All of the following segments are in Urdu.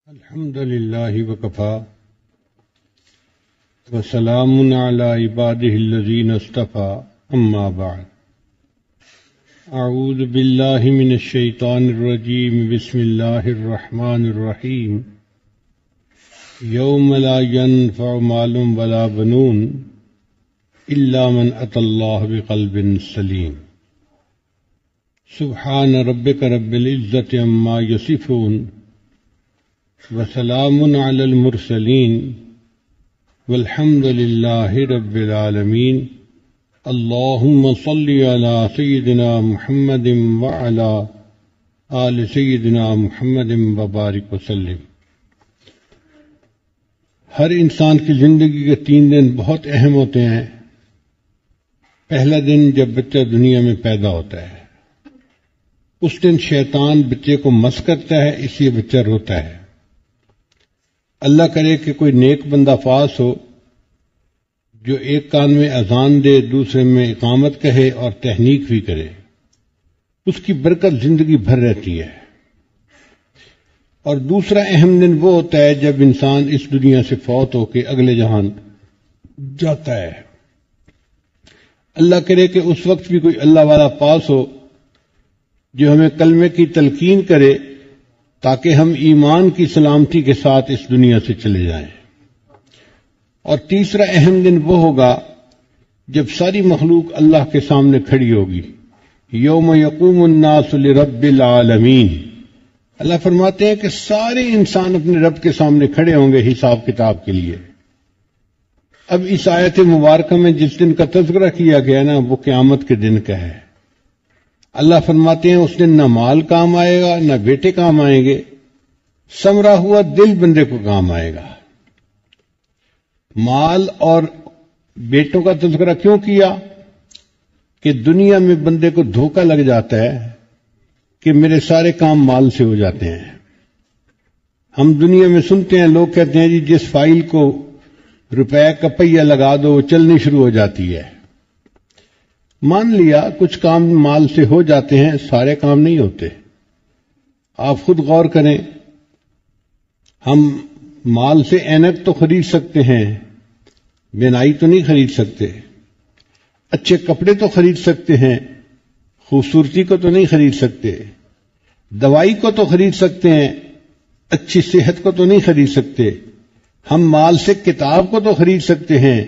الحمد لله وكفى وسلام على عباده الذين اصطفى أما بعد أعوذ بالله من الشيطان الرجيم بسم الله الرحمن الرحيم يوم لا ينفع مال ولا بنون إلا من أتى الله بقلب سليم سبحان ربك رب العزة عما يصفون وسلام على المرسلين والحمد لله رب العالمين اللهم صل على سيدنا محمد وعلى آل سيدنا محمد وبارك وسلم۔ ہر انسان کی زندگی کے 3 دن بہت اہم ہوتے ہیں۔ پہلا دن جب بچہ دنیا میں پیدا ہوتا ہے، اس دن شیطان بچے کو مس کرتا ہے، اس لیے بچہ روتا ہے۔ اللہ کرے کہ کوئی نیک بندہ پاس ہو جو ایک کان میں اذان دے، دوسرے میں اقامت کہے اور تحنیک بھی کرے، اس کی برکت زندگی بھر رہتی ہے۔ اور دوسرا اہم دن وہ ہوتا ہے جب انسان اس دنیا سے فوت ہو کے اگلے جہان جاتا ہے۔ اللہ کرے کہ اس وقت بھی کوئی اللہ والا پاس ہو جو ہمیں کلمے کی تلقین کرے تاکہ ہم ایمان کی سلامتی کے ساتھ اس دنیا سے چلے جائیں۔ اور تیسرا اہم دن وہ ہوگا جب ساری مخلوق اللہ کے سامنے کھڑی ہوگی، یوم یقوم الناس لرب العالمین۔ اللہ فرماتے ہیں کہ سارے انسان اپنے رب کے سامنے کھڑے ہوں گے حساب کتاب کے لیے۔ اب اس آیت مبارکہ میں جس دن کا تذکرہ کیا گیا نا، وہ قیامت کے دن کا ہے۔ اللہ فرماتے ہیں اس دن نہ مال کام آئے گا، نہ بیٹے کام آئیں گے، سمرا ہوا دل بندے کو کام آئے گا۔ مال اور بیٹوں کا تذکرہ کیوں کیا؟ کہ دنیا میں بندے کو دھوکہ لگ جاتا ہے کہ میرے سارے کام مال سے ہو جاتے ہیں۔ ہم دنیا میں سنتے ہیں، لوگ کہتے ہیں جی جس فائل کو روپے کا پہیہ لگا دو وہ چلنی شروع ہو جاتی ہے۔ مان لیا کچھ کام مال سے ہو جاتے ہیں، سارے کام نہیں ہوتے۔ آپ خود غور کریں، ہم مال سے اینک تو خرید سکتے ہیں، بینائی تو نہیں خرید سکتے۔ اچھے کپڑے تو خرید سکتے ہیں، خوبصورتی کو تو نہیں خرید سکتے۔ دوائی کو تو خرید سکتے ہیں، اچھی صحت کو تو نہیں خرید سکتے۔ ہم مال سے کتاب کو تو خرید سکتے ہیں،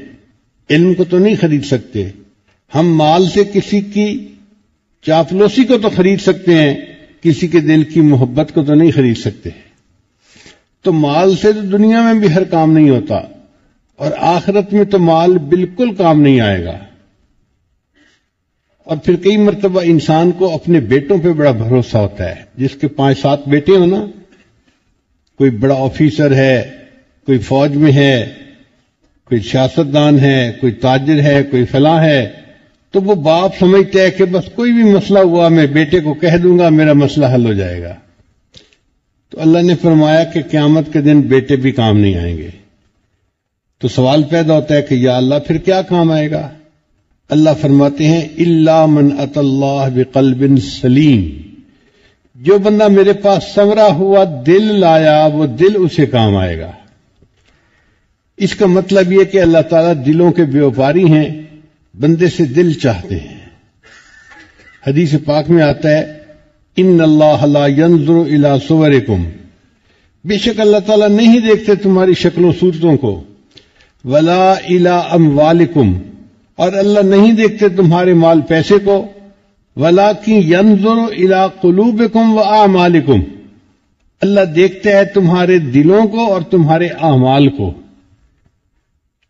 علم کو تو نہیں خرید سکتے۔ ہم مال سے کسی کی چاپلوسی کو تو خرید سکتے ہیں، کسی کے دل کی محبت کو تو نہیں خرید سکتے۔ تو مال سے تو دنیا میں بھی ہر کام نہیں ہوتا، اور آخرت میں تو مال بالکل کام نہیں آئے گا۔ اور پھر کئی مرتبہ انسان کو اپنے بیٹوں پہ بڑا بھروسہ ہوتا ہے۔ جس کے 5-7 بیٹے ہو نا، کوئی بڑا آفیسر ہے، کوئی فوج میں ہے، کوئی سیاستدان ہے، کوئی تاجر ہے، کوئی فلاں ہے، تو وہ باپ سمجھتا ہے کہ بس کوئی بھی مسئلہ ہوا میں بیٹے کو کہہ دوں گا، میرا مسئلہ حل ہو جائے گا۔ تو اللہ نے فرمایا کہ قیامت کے دن بیٹے بھی کام نہیں آئیں گے۔ تو سوال پیدا ہوتا ہے کہ یا اللہ پھر کیا کام آئے گا؟ اللہ فرماتے ہیں الا من اتی اللہ بقلب سلیم۔ جو بندہ میرے پاس سنورا ہوا دل لایا، وہ دل اسے کام آئے گا۔ اس کا مطلب یہ کہ اللہ تعالیٰ دلوں کے بیوپاری ہیں، بندے سے دل چاہتے ہیں۔ حدیث پاک میں آتا ہے ان اللہ لا ينظر الى صورکم، بے شک اللہ تعالیٰ نہیں دیکھتے تمہاری شکلوں صورتوں کو، ولا الى اموالکم، اور اللہ نہیں دیکھتے تمہارے مال پیسے کو، ولکن ينظر الى قلوبکم واعمالکم، اللہ دیکھتا ہے تمہارے دلوں کو اور تمہارے اعمال کو۔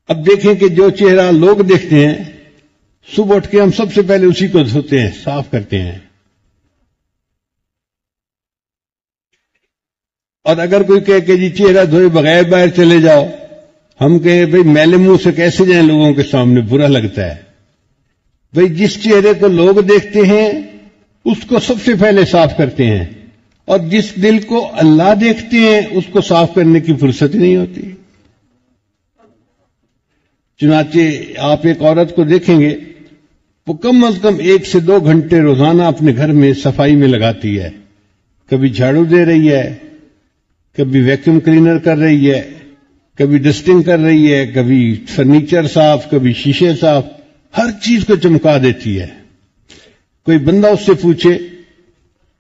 اب دیکھیں کہ جو چہرہ لوگ دیکھتے ہیں، صبح اٹھ کے ہم سب سے پہلے اسی کو دھوتے ہیں، صاف کرتے ہیں۔ اور اگر کوئی کہے کہ جی چہرہ دھوئے بغیر باہر چلے جاؤ، ہم کہیں بھئی میلے منہ سے کیسے جائیں لوگوں کے سامنے، برا لگتا ہے۔ بھئی جس چہرے کو لوگ دیکھتے ہیں اس کو سب سے پہلے صاف کرتے ہیں، اور جس دل کو اللہ دیکھتے ہیں اس کو صاف کرنے کی فرصت نہیں ہوتی۔ چنانچہ آپ ایک عورت کو دیکھیں گے، وہ کم از کم 1 سے 2 گھنٹے روزانہ اپنے گھر میں صفائی میں لگاتی ہے۔ کبھی جھاڑو دے رہی ہے، کبھی ویکیوم کلینر کر رہی ہے، کبھی ڈسٹنگ کر رہی ہے، کبھی فرنیچر صاف، کبھی شیشے صاف، ہر چیز کو چمکا دیتی ہے۔ کوئی بندہ اس سے پوچھے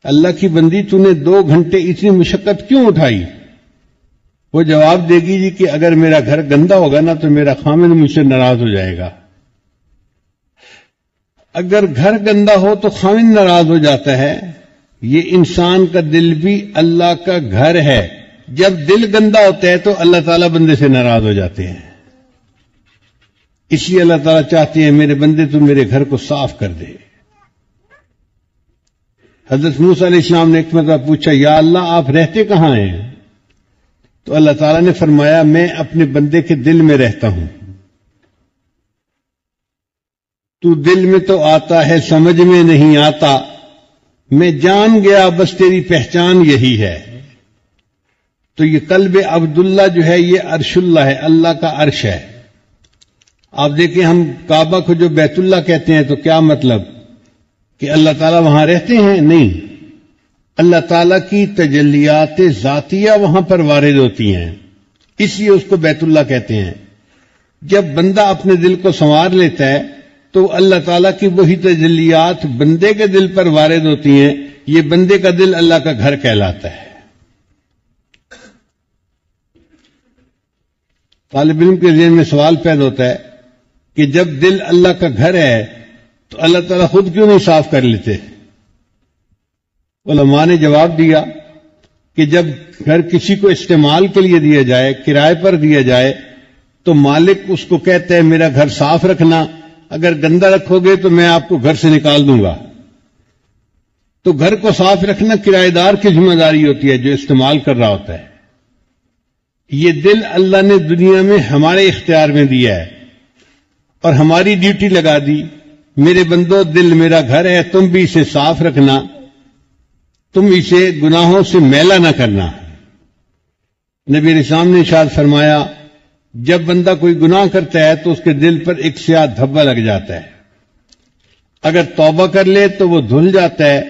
اللہ کی بندی تو نے 2 گھنٹے اتنی مشقت کیوں اٹھائی؟ وہ جواب دے گی جی کہ اگر میرا گھر گندا ہوگا نا تو میرا خامن مجھ سے ناراض ہو جائے گا۔ اگر گھر گندا ہو تو خامن ناراض ہو جاتا ہے۔ یہ انسان کا دل بھی اللہ کا گھر ہے، جب دل گندا ہوتا ہے تو اللہ تعالیٰ بندے سے ناراض ہو جاتے ہیں۔ اس لیے اللہ تعالیٰ چاہتے ہیں میرے بندے تو میرے گھر کو صاف کر دے۔ حضرت موسیٰ علیہ السلام نے ایک مرتبہ پوچھا یا اللہ آپ رہتے کہاں ہیں؟ تو اللہ تعالیٰ نے فرمایا میں اپنے بندے کے دل میں رہتا ہوں۔ تو دل میں تو آتا ہے سمجھ میں نہیں آتا، میں جان گیا بس تیری پہچان یہی ہے۔ تو یہ قلب عبداللہ جو ہے یہ عرش اللہ ہے، اللہ کا عرش ہے۔ آپ دیکھیں ہم کعبہ کو جو بیت اللہ کہتے ہیں تو کیا مطلب کہ اللہ تعالیٰ وہاں رہتے ہیں؟ نہیں، اللہ تعالیٰ کی تجلیات ذاتیہ وہاں پر وارد ہوتی ہیں، اس لیے اس کو بیت اللہ کہتے ہیں۔ جب بندہ اپنے دل کو سنوار لیتا ہے تو اللہ تعالیٰ کی وہی تجلیات بندے کے دل پر وارد ہوتی ہیں، یہ بندے کا دل اللہ کا گھر کہلاتا ہے۔ طالب علم کے ذہن میں سوال پیدا ہوتا ہے کہ جب دل اللہ کا گھر ہے تو اللہ تعالیٰ خود کیوں نہیں صاف کر لیتے؟ علماء نے جواب دیا کہ جب گھر کسی کو استعمال کے لیے دیا جائے، کرائے پر دیا جائے، تو مالک اس کو کہتا ہے میرا گھر صاف رکھنا، اگر گندا رکھو گے تو میں آپ کو گھر سے نکال دوں گا۔ تو گھر کو صاف رکھنا کرایہ دار کی ذمہ داری ہوتی ہے جو استعمال کر رہا ہوتا ہے۔ یہ دل اللہ نے دنیا میں ہمارے اختیار میں دیا ہے اور ہماری ڈیوٹی لگا دی، میرے بندو دل میرا گھر ہے، تم بھی اسے صاف رکھنا، تم اسے گناہوں سے میلا نہ کرنا۔ نبی علیہ السلام نے ارشاد فرمایا جب بندہ کوئی گناہ کرتا ہے تو اس کے دل پر ایک سیاہ دھبا لگ جاتا ہے، اگر توبہ کر لے تو وہ دھل جاتا ہے،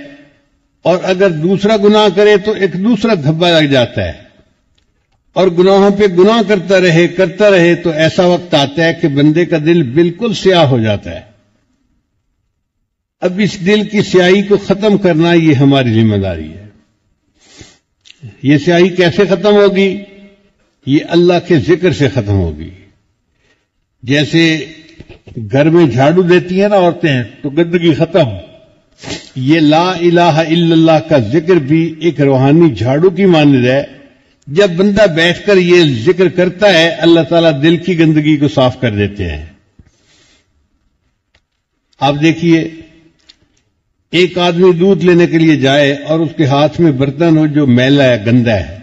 اور اگر دوسرا گناہ کرے تو ایک دوسرا دھبا لگ جاتا ہے، اور گناہوں پہ گناہ کرتا رہے تو ایسا وقت آتا ہے کہ بندے کا دل بالکل سیاہ ہو جاتا ہے۔ اب اس دل کی سیاہی کو ختم کرنا یہ ہماری ذمہ داری ہے۔ یہ سیاہی کیسے ختم ہوگی؟ یہ اللہ کے ذکر سے ختم ہوگی۔ جیسے گھر میں جھاڑو دیتی ہیں نا عورتیں تو گندگی ختم، یہ لا الہ الا اللہ کا ذکر بھی ایک روحانی جھاڑو کی مانند ہے۔ جب بندہ بیٹھ کر یہ ذکر کرتا ہے اللہ تعالیٰ دل کی گندگی کو صاف کر دیتے ہیں۔ آپ دیکھیے ایک آدمی دودھ لینے کے لیے جائے اور اس کے ہاتھ میں برتن ہو جو میلا ہے، گندا ہے،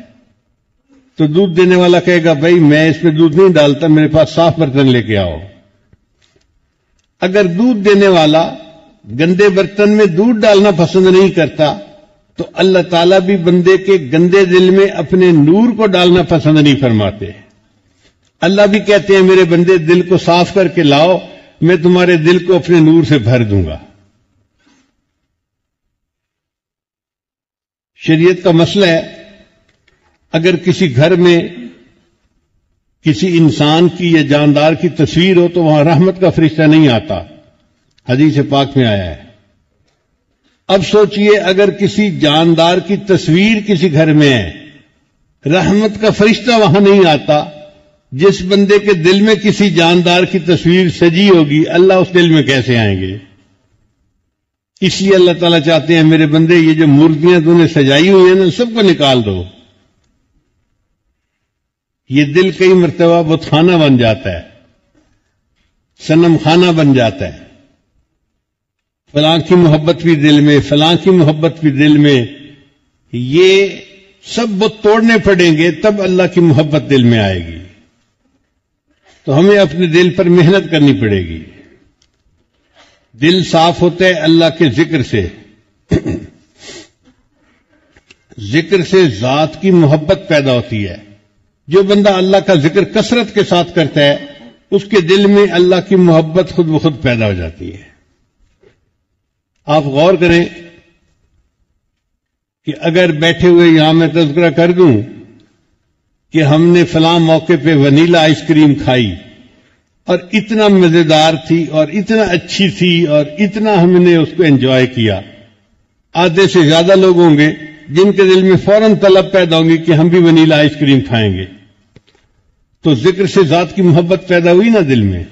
تو دودھ دینے والا کہے گا بھائی میں اس میں دودھ نہیں ڈالتا، میرے پاس صاف برتن لے کے آؤ۔ اگر دودھ دینے والا گندے برتن میں دودھ ڈالنا پسند نہیں کرتا تو اللہ تعالیٰ بھی بندے کے گندے دل میں اپنے نور کو ڈالنا پسند نہیں فرماتے۔ اللہ بھی کہتے ہیں میرے بندے دل کو صاف کر کے لاؤ، میں تمہارے دل کو اپنے نور سے بھر دوں گا۔ شریعت کا مسئلہ ہے اگر کسی گھر میں کسی انسان کی یا جاندار کی تصویر ہو تو وہاں رحمت کا فرشتہ نہیں آتا، حدیث پاک میں آیا ہے۔ اب سوچئے اگر کسی جاندار کی تصویر کسی گھر میں ہے، رحمت کا فرشتہ وہاں نہیں آتا، جس بندے کے دل میں کسی جاندار کی تصویر سجی ہوگی اللہ اس دل میں کیسے آئیں گے؟ اس لیے اللہ تعالیٰ چاہتے ہیں میرے بندے یہ جو مورتیاں تو نے سجائی ہوئی ہیں نا سب کو نکال دو۔ یہ دل کئی مرتبہ بت خانہ بن جاتا ہے، صنم خانہ بن جاتا ہے، فلاں کی محبت بھی دل میں، فلاں کی محبت بھی دل میں، یہ سب بت توڑنے پڑیں گے تب اللہ کی محبت دل میں آئے گی۔ تو ہمیں اپنے دل پر محنت کرنی پڑے گی۔ دل صاف ہوتا ہے اللہ کے ذکر سے، ذکر سے ذات کی محبت پیدا ہوتی ہے۔ جو بندہ اللہ کا ذکر کثرت کے ساتھ کرتا ہے اس کے دل میں اللہ کی محبت خود بخود پیدا ہو جاتی ہے۔ آپ غور کریں کہ اگر بیٹھے ہوئے یہاں میں تذکرہ کر دوں کہ ہم نے فلاں موقع پہ ونیلا آئس کریم کھائی اور اتنا مزیدار تھی اور اتنا اچھی تھی اور اتنا ہم نے اس کو انجوائے کیا. آدھے سے زیادہ لوگ ہوں گے جن کے دل میں فوراً طلب پیدا ہوگی کہ ہم بھی ونیلا آئس کریم کھائیں گے. تو ذکر سے ذات کی محبت پیدا ہوئی نا دل میں.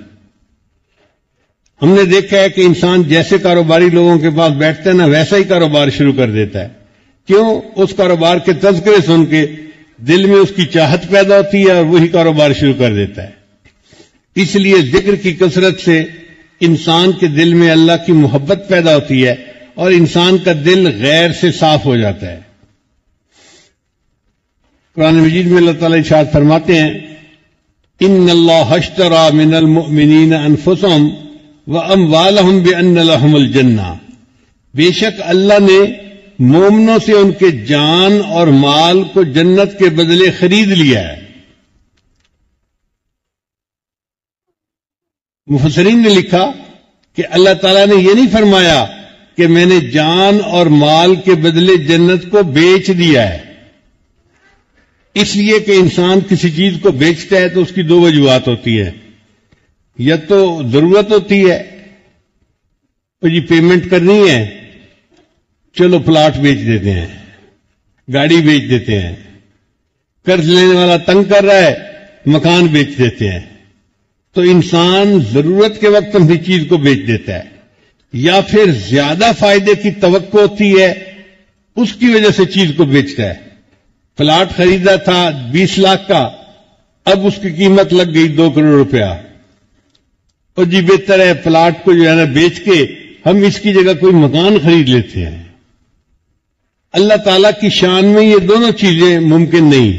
ہم نے دیکھا ہے کہ انسان جیسے کاروباری لوگوں کے پاس بیٹھتا ہے نا ویسا ہی کاروبار شروع کر دیتا ہے. کیوں؟ اس کاروبار کے تذکرے سن کے دل میں اس کی چاہت پیدا ہوتی ہے اور وہی کاروبار شروع کر دیتا ہے. اس لیے ذکر کی کثرت سے انسان کے دل میں اللہ کی محبت پیدا ہوتی ہے اور انسان کا دل غیر سے صاف ہو جاتا ہے. قرآن مجید میں اللہ تعالیٰ ارشاد فرماتے ہیں ان اللہ اشتری من المؤمنین انفسهم واموالهم بان لهم الجنہ. بے شک اللہ نے مومنوں سے ان کے جان اور مال کو جنت کے بدلے خرید لیا ہے. مفسرین نے لکھا کہ اللہ تعالیٰ نے یہ نہیں فرمایا کہ میں نے جان اور مال کے بدلے جنت کو بیچ دیا ہے. اس لیے کہ انسان کسی چیز کو بیچتا ہے تو اس کی دو وجوہات ہوتی ہیں. یا تو ضرورت ہوتی ہے تو جی پیمنٹ کرنی ہے چلو پلاٹ بیچ دیتے ہیں, گاڑی بیچ دیتے ہیں. قرض لینے والا تنگ کر رہا ہے مکان بیچ دیتے ہیں. تو انسان ضرورت کے وقت اپنی چیز کو بیچ دیتا ہے. یا پھر زیادہ فائدے کی توقع ہوتی ہے اس کی وجہ سے چیز کو بیچتا ہے. پلاٹ خریدا تھا 20 لاکھ کا, اب اس کی قیمت لگ گئی 2 کروڑ روپیہ. اور جی بہتر ہے پلاٹ کو جو ہے نا بیچ کے ہم اس کی جگہ کوئی مکان خرید لیتے ہیں. اللہ تعالیٰ کی شان میں یہ دونوں چیزیں ممکن نہیں.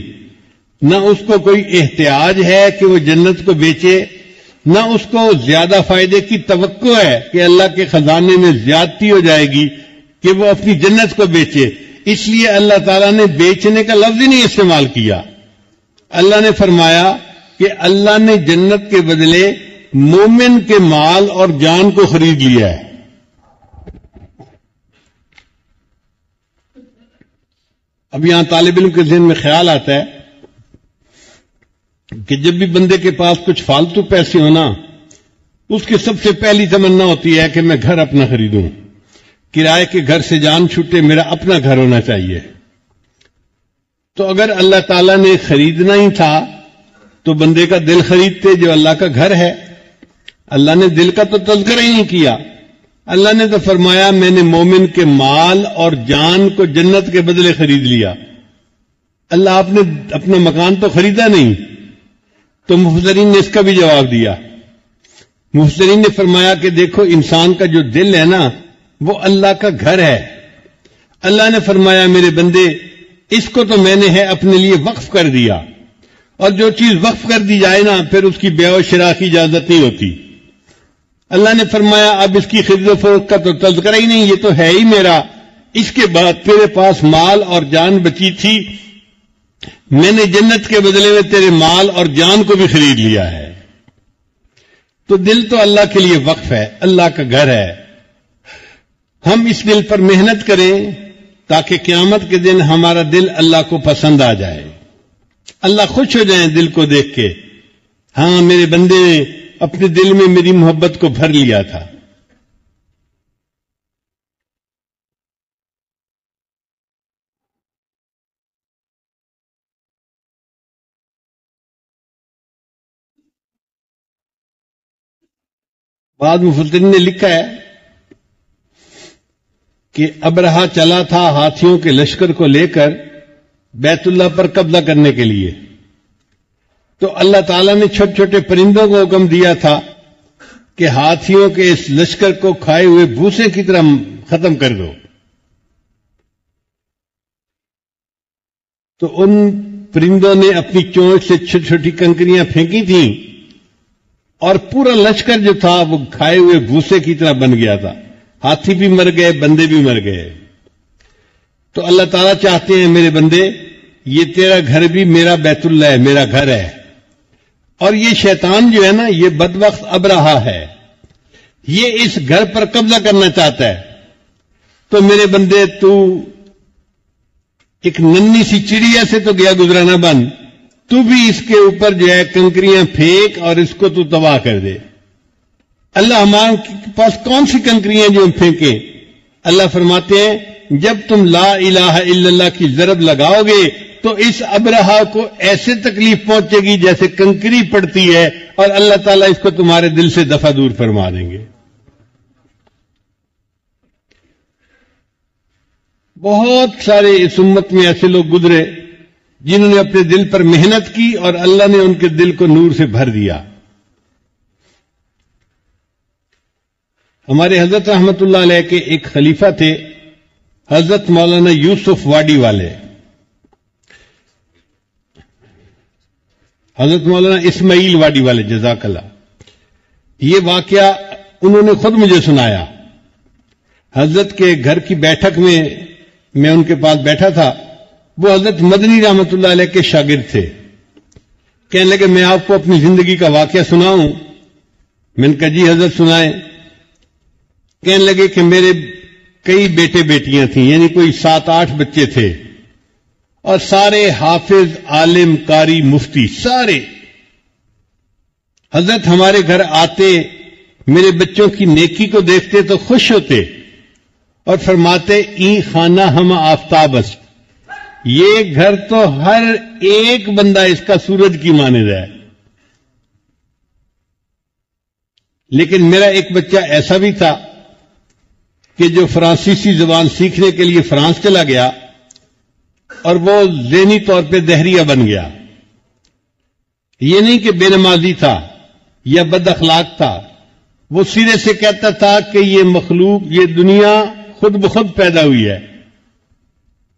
نہ اس کو کوئی احتیاج ہے کہ وہ جنت کو بیچے, نہ اس کو زیادہ فائدے کی توقع ہے کہ اللہ کے خزانے میں زیادتی ہو جائے گی کہ وہ اپنی جنت کو بیچے. اس لیے اللہ تعالیٰ نے بیچنے کا لفظ ہی نہیں استعمال کیا. اللہ نے فرمایا کہ اللہ نے جنت کے بدلے مومن کے مال اور جان کو خرید لیا ہے. اب یہاں طالب علم کے ذہن میں خیال آتا ہے کہ جب بھی بندے کے پاس کچھ فالتو پیسے ہونا اس کی سب سے پہلی تمنا ہوتی ہے کہ میں گھر اپنا خریدوں, کرائے کے گھر سے جان چھوٹے, میرا اپنا گھر ہونا چاہیے. تو اگر اللہ تعالیٰ نے خریدنا ہی تھا تو بندے کا دل خریدتے جو اللہ کا گھر ہے. اللہ نے دل کا تو تذکرہ ہی نہیں کیا. اللہ نے تو فرمایا میں نے مومن کے مال اور جان کو جنت کے بدلے خرید لیا. اللہ آپ نے اپنا مکان تو خریدا نہیں. تو مفسرین نے اس کا بھی جواب دیا. مفسرین نے فرمایا کہ دیکھو انسان کا جو دل ہے نا وہ اللہ کا گھر ہے. اللہ نے فرمایا میرے بندے اس کو تو میں نے ہے اپنے لیے وقف کر دیا, اور جو چیز وقف کر دی جائے نا پھر اس کی بیع و شراء کی اجازت نہیں ہوتی. اللہ نے فرمایا اب اس کی خرید و فروخت کا تو تذکرہ ہی نہیں, یہ تو ہے ہی میرا. اس کے بعد تیرے پاس مال اور جان بچی تھی, میں نے جنت کے بدلے میں تیرے مال اور جان کو بھی خرید لیا ہے. تو دل تو اللہ کے لیے وقف ہے, اللہ کا گھر ہے. ہم اس دل پر محنت کریں تاکہ قیامت کے دن ہمارا دل اللہ کو پسند آ جائے, اللہ خوش ہو جائیں دل کو دیکھ کے. ہاں میرے بندے نے اپنے دل میں میری محبت کو بھر لیا تھا. بعض مفسرین نے لکھا ہے کہ ابرہا چلا تھا ہاتھیوں کے لشکر کو لے کر بیت اللہ پر قبضہ کرنے کے لیے. تو اللہ تعالیٰ نے چھوٹے چھوٹے پرندوں کو حکم دیا تھا کہ ہاتھیوں کے اس لشکر کو کھائے ہوئے بھوسے کی طرح ختم کر دو. تو ان پرندوں نے اپنی چونچ سے چھوٹی چھوٹی کنکریاں پھینکی تھیں اور پورا لشکر جو تھا وہ کھائے ہوئے بھوسے کی طرح بن گیا تھا. ہاتھی بھی مر گئے, بندے بھی مر گئے. تو اللہ تعالیٰ چاہتے ہیں میرے بندے یہ تیرا گھر بھی میرا بیت اللہ ہے, میرا گھر ہے. اور یہ شیطان جو ہے نا یہ بدبخت ابرہا ہے, یہ اس گھر پر قبضہ کرنا چاہتا ہے. تو میرے بندے تو ایک ننھی سی چڑیا سے تو گیا گزرا نہ بن, تو بھی اس کے اوپر جو ہے کنکریاں پھینک اور اس کو تو تباہ کر دے۔ اللہ ہمارے پاس کون سی کنکریاں جو ہم پھینکیں؟ اللہ فرماتے ہیں جب تم لا الہ الا اللہ کی ضرب لگاؤ گے تو اس ابرہا کو ایسے تکلیف پہنچے گی جیسے کنکری پڑتی ہے، اور اللہ تعالیٰ اس کو تمہارے دل سے دفع دور فرما دیں گے۔ بہت سارے اس امت میں ایسے لوگ گزرے جنہوں نے اپنے دل پر محنت کی اور اللہ نے ان کے دل کو نور سے بھر دیا۔ ہمارے حضرت رحمت اللہ علیہ کے ایک خلیفہ تھے، حضرت مولانا یوسف واڈی والے، حضرت مولانا اسماعیل واڈی والے، جزاک اللہ۔ یہ واقعہ انہوں نے خود مجھے سنایا۔ حضرت کے گھر کی بیٹھک میں ان کے پاس بیٹھا تھا، وہ حضرت مدنی رحمت اللہ علیہ کے شاگرد تھے۔ کہنے لگے میں آپ کو اپنی زندگی کا واقعہ سناؤں؟ میں نے کہا جی حضرت سنائیں۔ کہنے لگے کہ میرے کئی بیٹے بیٹیاں تھیں، یعنی کوئی 7-8 بچے تھے، اور سارے حافظ، عالم، قاری، مفتی، سارے۔ حضرت ہمارے گھر آتے، میرے بچوں کی نیکی کو دیکھتے تو خوش ہوتے اور فرماتے این خانہ ہم آفتاب است، یہ گھر تو ہر ایک بندہ اس کا سورج کی مانند ہے۔ لیکن میرا ایک بچہ ایسا بھی تھا کہ جو فرانسیسی زبان سیکھنے کے لیے فرانس چلا گیا اور وہ ذہنی طور پہ دہریہ بن گیا۔ یہ نہیں کہ بے نمازی تھا یا بد اخلاق تھا، وہ سرے سے کہتا تھا کہ یہ مخلوق، یہ دنیا خود بخود پیدا ہوئی ہے۔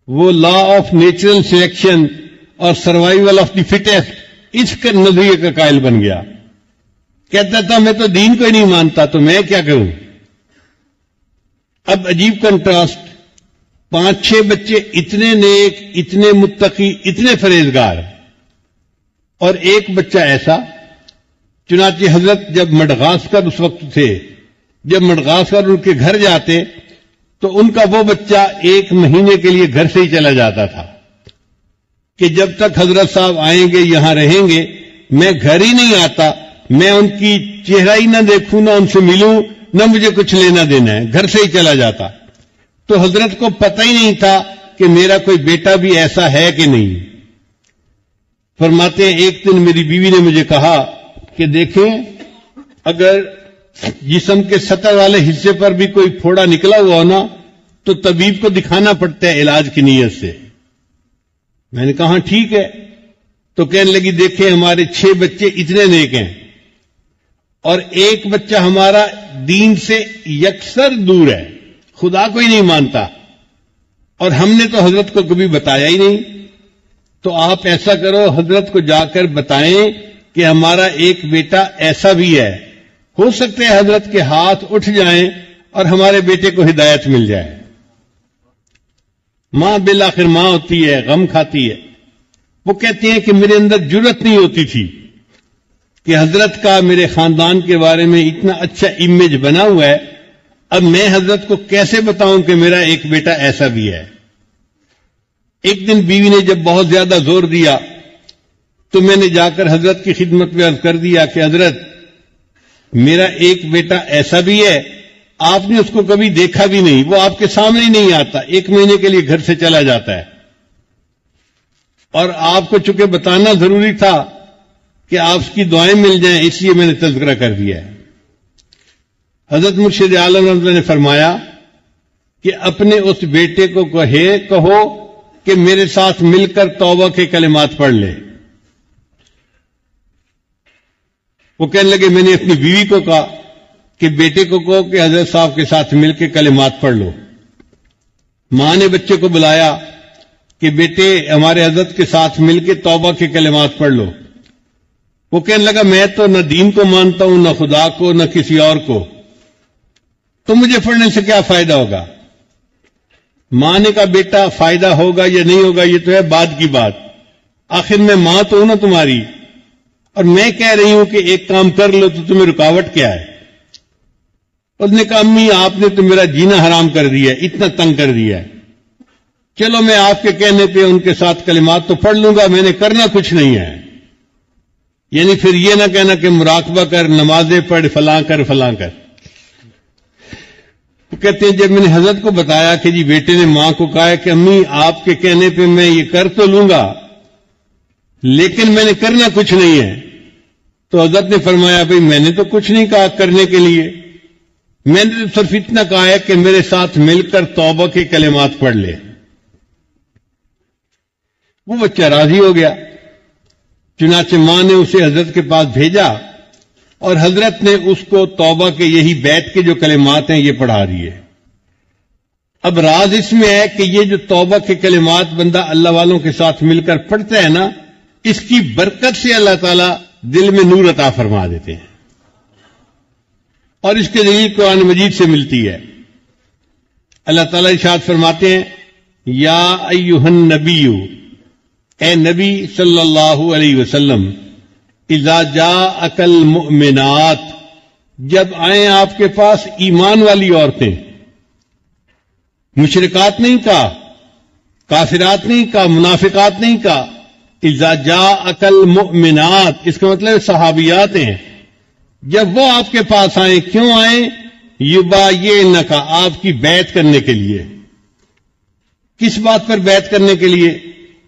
وہ لا آف نیچرل سلیکشن اور سروائیول آف دی فٹیسٹ، اس کے نظریے کا قائل بن گیا۔ کہتا تھا میں تو دین کو ہی نہیں مانتا، تو میں کیا کروں؟ اب عجیب کنٹراسٹ، 5-6 بچے اتنے نیک، اتنے متقی، اتنے پرہیزگار، اور ایک بچہ ایسا۔ چنانچہ حضرت جب مڈغاسکر اس وقت تھے، جب مڈغاسکر ان کے گھر جاتے تو ان کا وہ بچہ 1 مہینے کے لیے گھر سے ہی چلا جاتا تھا کہ جب تک حضرت صاحب آئیں گے، یہاں رہیں گے، میں گھر ہی نہیں آتا، میں ان کی چہرہ ہی نہ دیکھوں، نہ ان سے ملوں، نہ مجھے کچھ لینا دینا ہے، گھر سے ہی چلا جاتا۔ تو حضرت کو پتہ ہی نہیں تھا کہ میرا کوئی بیٹا بھی ایسا ہے کہ نہیں۔ فرماتے ہیں ایک دن میری بیوی نے مجھے کہا کہ دیکھیں اگر جسم کے سطح والے حصے پر بھی کوئی پھوڑا نکلا ہوا ہو نا تو طبیب کو دکھانا پڑتا ہے علاج کی نیت سے۔ میں نے کہا ٹھیک ہے۔ تو کہنے لگی دیکھیں ہمارے 6 بچے اتنے نیک ہیں اور ایک بچہ ہمارا دین سے یکسر دور ہے، خدا کو ہی نہیں مانتا، اور ہم نے تو حضرت کو کبھی بتایا ہی نہیں۔ تو آپ ایسا کرو، حضرت کو جا کر بتائیں کہ ہمارا ایک بیٹا ایسا بھی ہے، ہو سکتا ہے حضرت کے ہاتھ اٹھ جائیں اور ہمارے بیٹے کو ہدایت مل جائے۔ ماں بالآخر ماں ہوتی ہے، غم کھاتی ہے۔ وہ کہتے ہیں کہ میرے اندر جرأت نہیں ہوتی تھی کہ حضرت کا میرے خاندان کے بارے میں اتنا اچھا امیج بنا ہوا ہے، اب میں حضرت کو کیسے بتاؤں کہ میرا ایک بیٹا ایسا بھی ہے۔ ایک دن بیوی نے جب بہت زیادہ زور دیا تو میں نے جا کر حضرت کی خدمت میں عرض کر دیا کہ حضرت میرا ایک بیٹا ایسا بھی ہے، آپ نے اس کو کبھی دیکھا بھی نہیں، وہ آپ کے سامنے ہی نہیں آتا، 1 مہینے کے لیے گھر سے چلا جاتا ہے، اور آپ کو چونکہ بتانا ضروری تھا کہ آپ اس کی دعائیں مل جائیں، اس لیے میں نے تذکرہ کر دیا ہے۔ حضرت مرشد عالم رحمۃ اللہ نے فرمایا کہ اپنے اس بیٹے کو کہو کہ میرے ساتھ مل کر توبہ کے کلمات پڑھ لے۔ وہ کہنے لگے میں نے اپنی بیوی کو کہا کہ بیٹے کو کہو کہ حضرت صاحب کے ساتھ مل کے کلمات پڑھ لو۔ ماں نے بچے کو بلایا کہ بیٹے ہمارے حضرت کے ساتھ مل کے توبہ کے کلمات پڑھ لو۔ وہ کہنے لگا میں تو نہ دین کو مانتا ہوں، نہ خدا کو، نہ کسی اور کو، تو مجھے پڑھنے سے کیا فائدہ ہوگا؟ ماں نے کہا بیٹا فائدہ ہوگا یا نہیں ہوگا یہ تو ہے بعد کی بات، آخر میں ماں تو ہوں نا تمہاری، اور میں کہہ رہی ہوں کہ ایک کام کر لو تو تمہیں رکاوٹ کیا ہے؟ اس نے کہا امی آپ نے تو میرا جینا حرام کر دیا ہے، اتنا تنگ کر دیا ہے، چلو میں آپ کے کہنے پہ ان کے ساتھ کلمات تو پڑھ لوں گا، میں نے کرنا کچھ نہیں ہے۔ یعنی پھر یہ نہ کہنا کہ مراقبہ کر، نمازیں پڑھ، فلاں کر فلاں کر. وہ کہتے ہیں جب میں نے حضرت کو بتایا کہ جی بیٹے نے ماں کو کہا ہے کہ امی آپ کے کہنے پہ میں یہ کر تو لوں گا لیکن میں نے کرنا کچھ نہیں ہے، تو حضرت نے فرمایا بھئی میں نے تو کچھ نہیں کہا کرنے کے لیے، میں نے تو صرف اتنا کہا ہے کہ میرے ساتھ مل کر توبہ کے کلمات پڑھ لے. وہ بچہ راضی ہو گیا. چنانچہ ماں نے اسے حضرت کے پاس بھیجا اور حضرت نے اس کو توبہ کے یہی بیت کے جو کلمات ہیں یہ پڑھا دیے. اب راز اس میں ہے کہ یہ جو توبہ کے کلمات بندہ اللہ والوں کے ساتھ مل کر پڑھتا ہے نا، اس کی برکت سے اللہ تعالیٰ دل میں نور عطا فرما دیتے ہیں، اور اس کے دلیل قرآن مجید سے ملتی ہے. اللہ تعالیٰ ارشاد فرماتے ہیں یا ایھا النبی، اے نبی صلی اللہ علیہ وسلم، اذا جاءک المؤمنات، جب آئیں آپ کے پاس ایمان والی عورتیں، مشرکات نہیں کہا، کافرات نہیں کہا، منافقات نہیں کہا، اذا جاءک المؤمنات، اس کا مطلب صحابیات ہیں. جب وہ آپ کے پاس آئیں، کیوں آئیں؟ یبایعنک، آپ کی بیعت کرنے کے لیے. کس بات پر بیعت کرنے کے لیے؟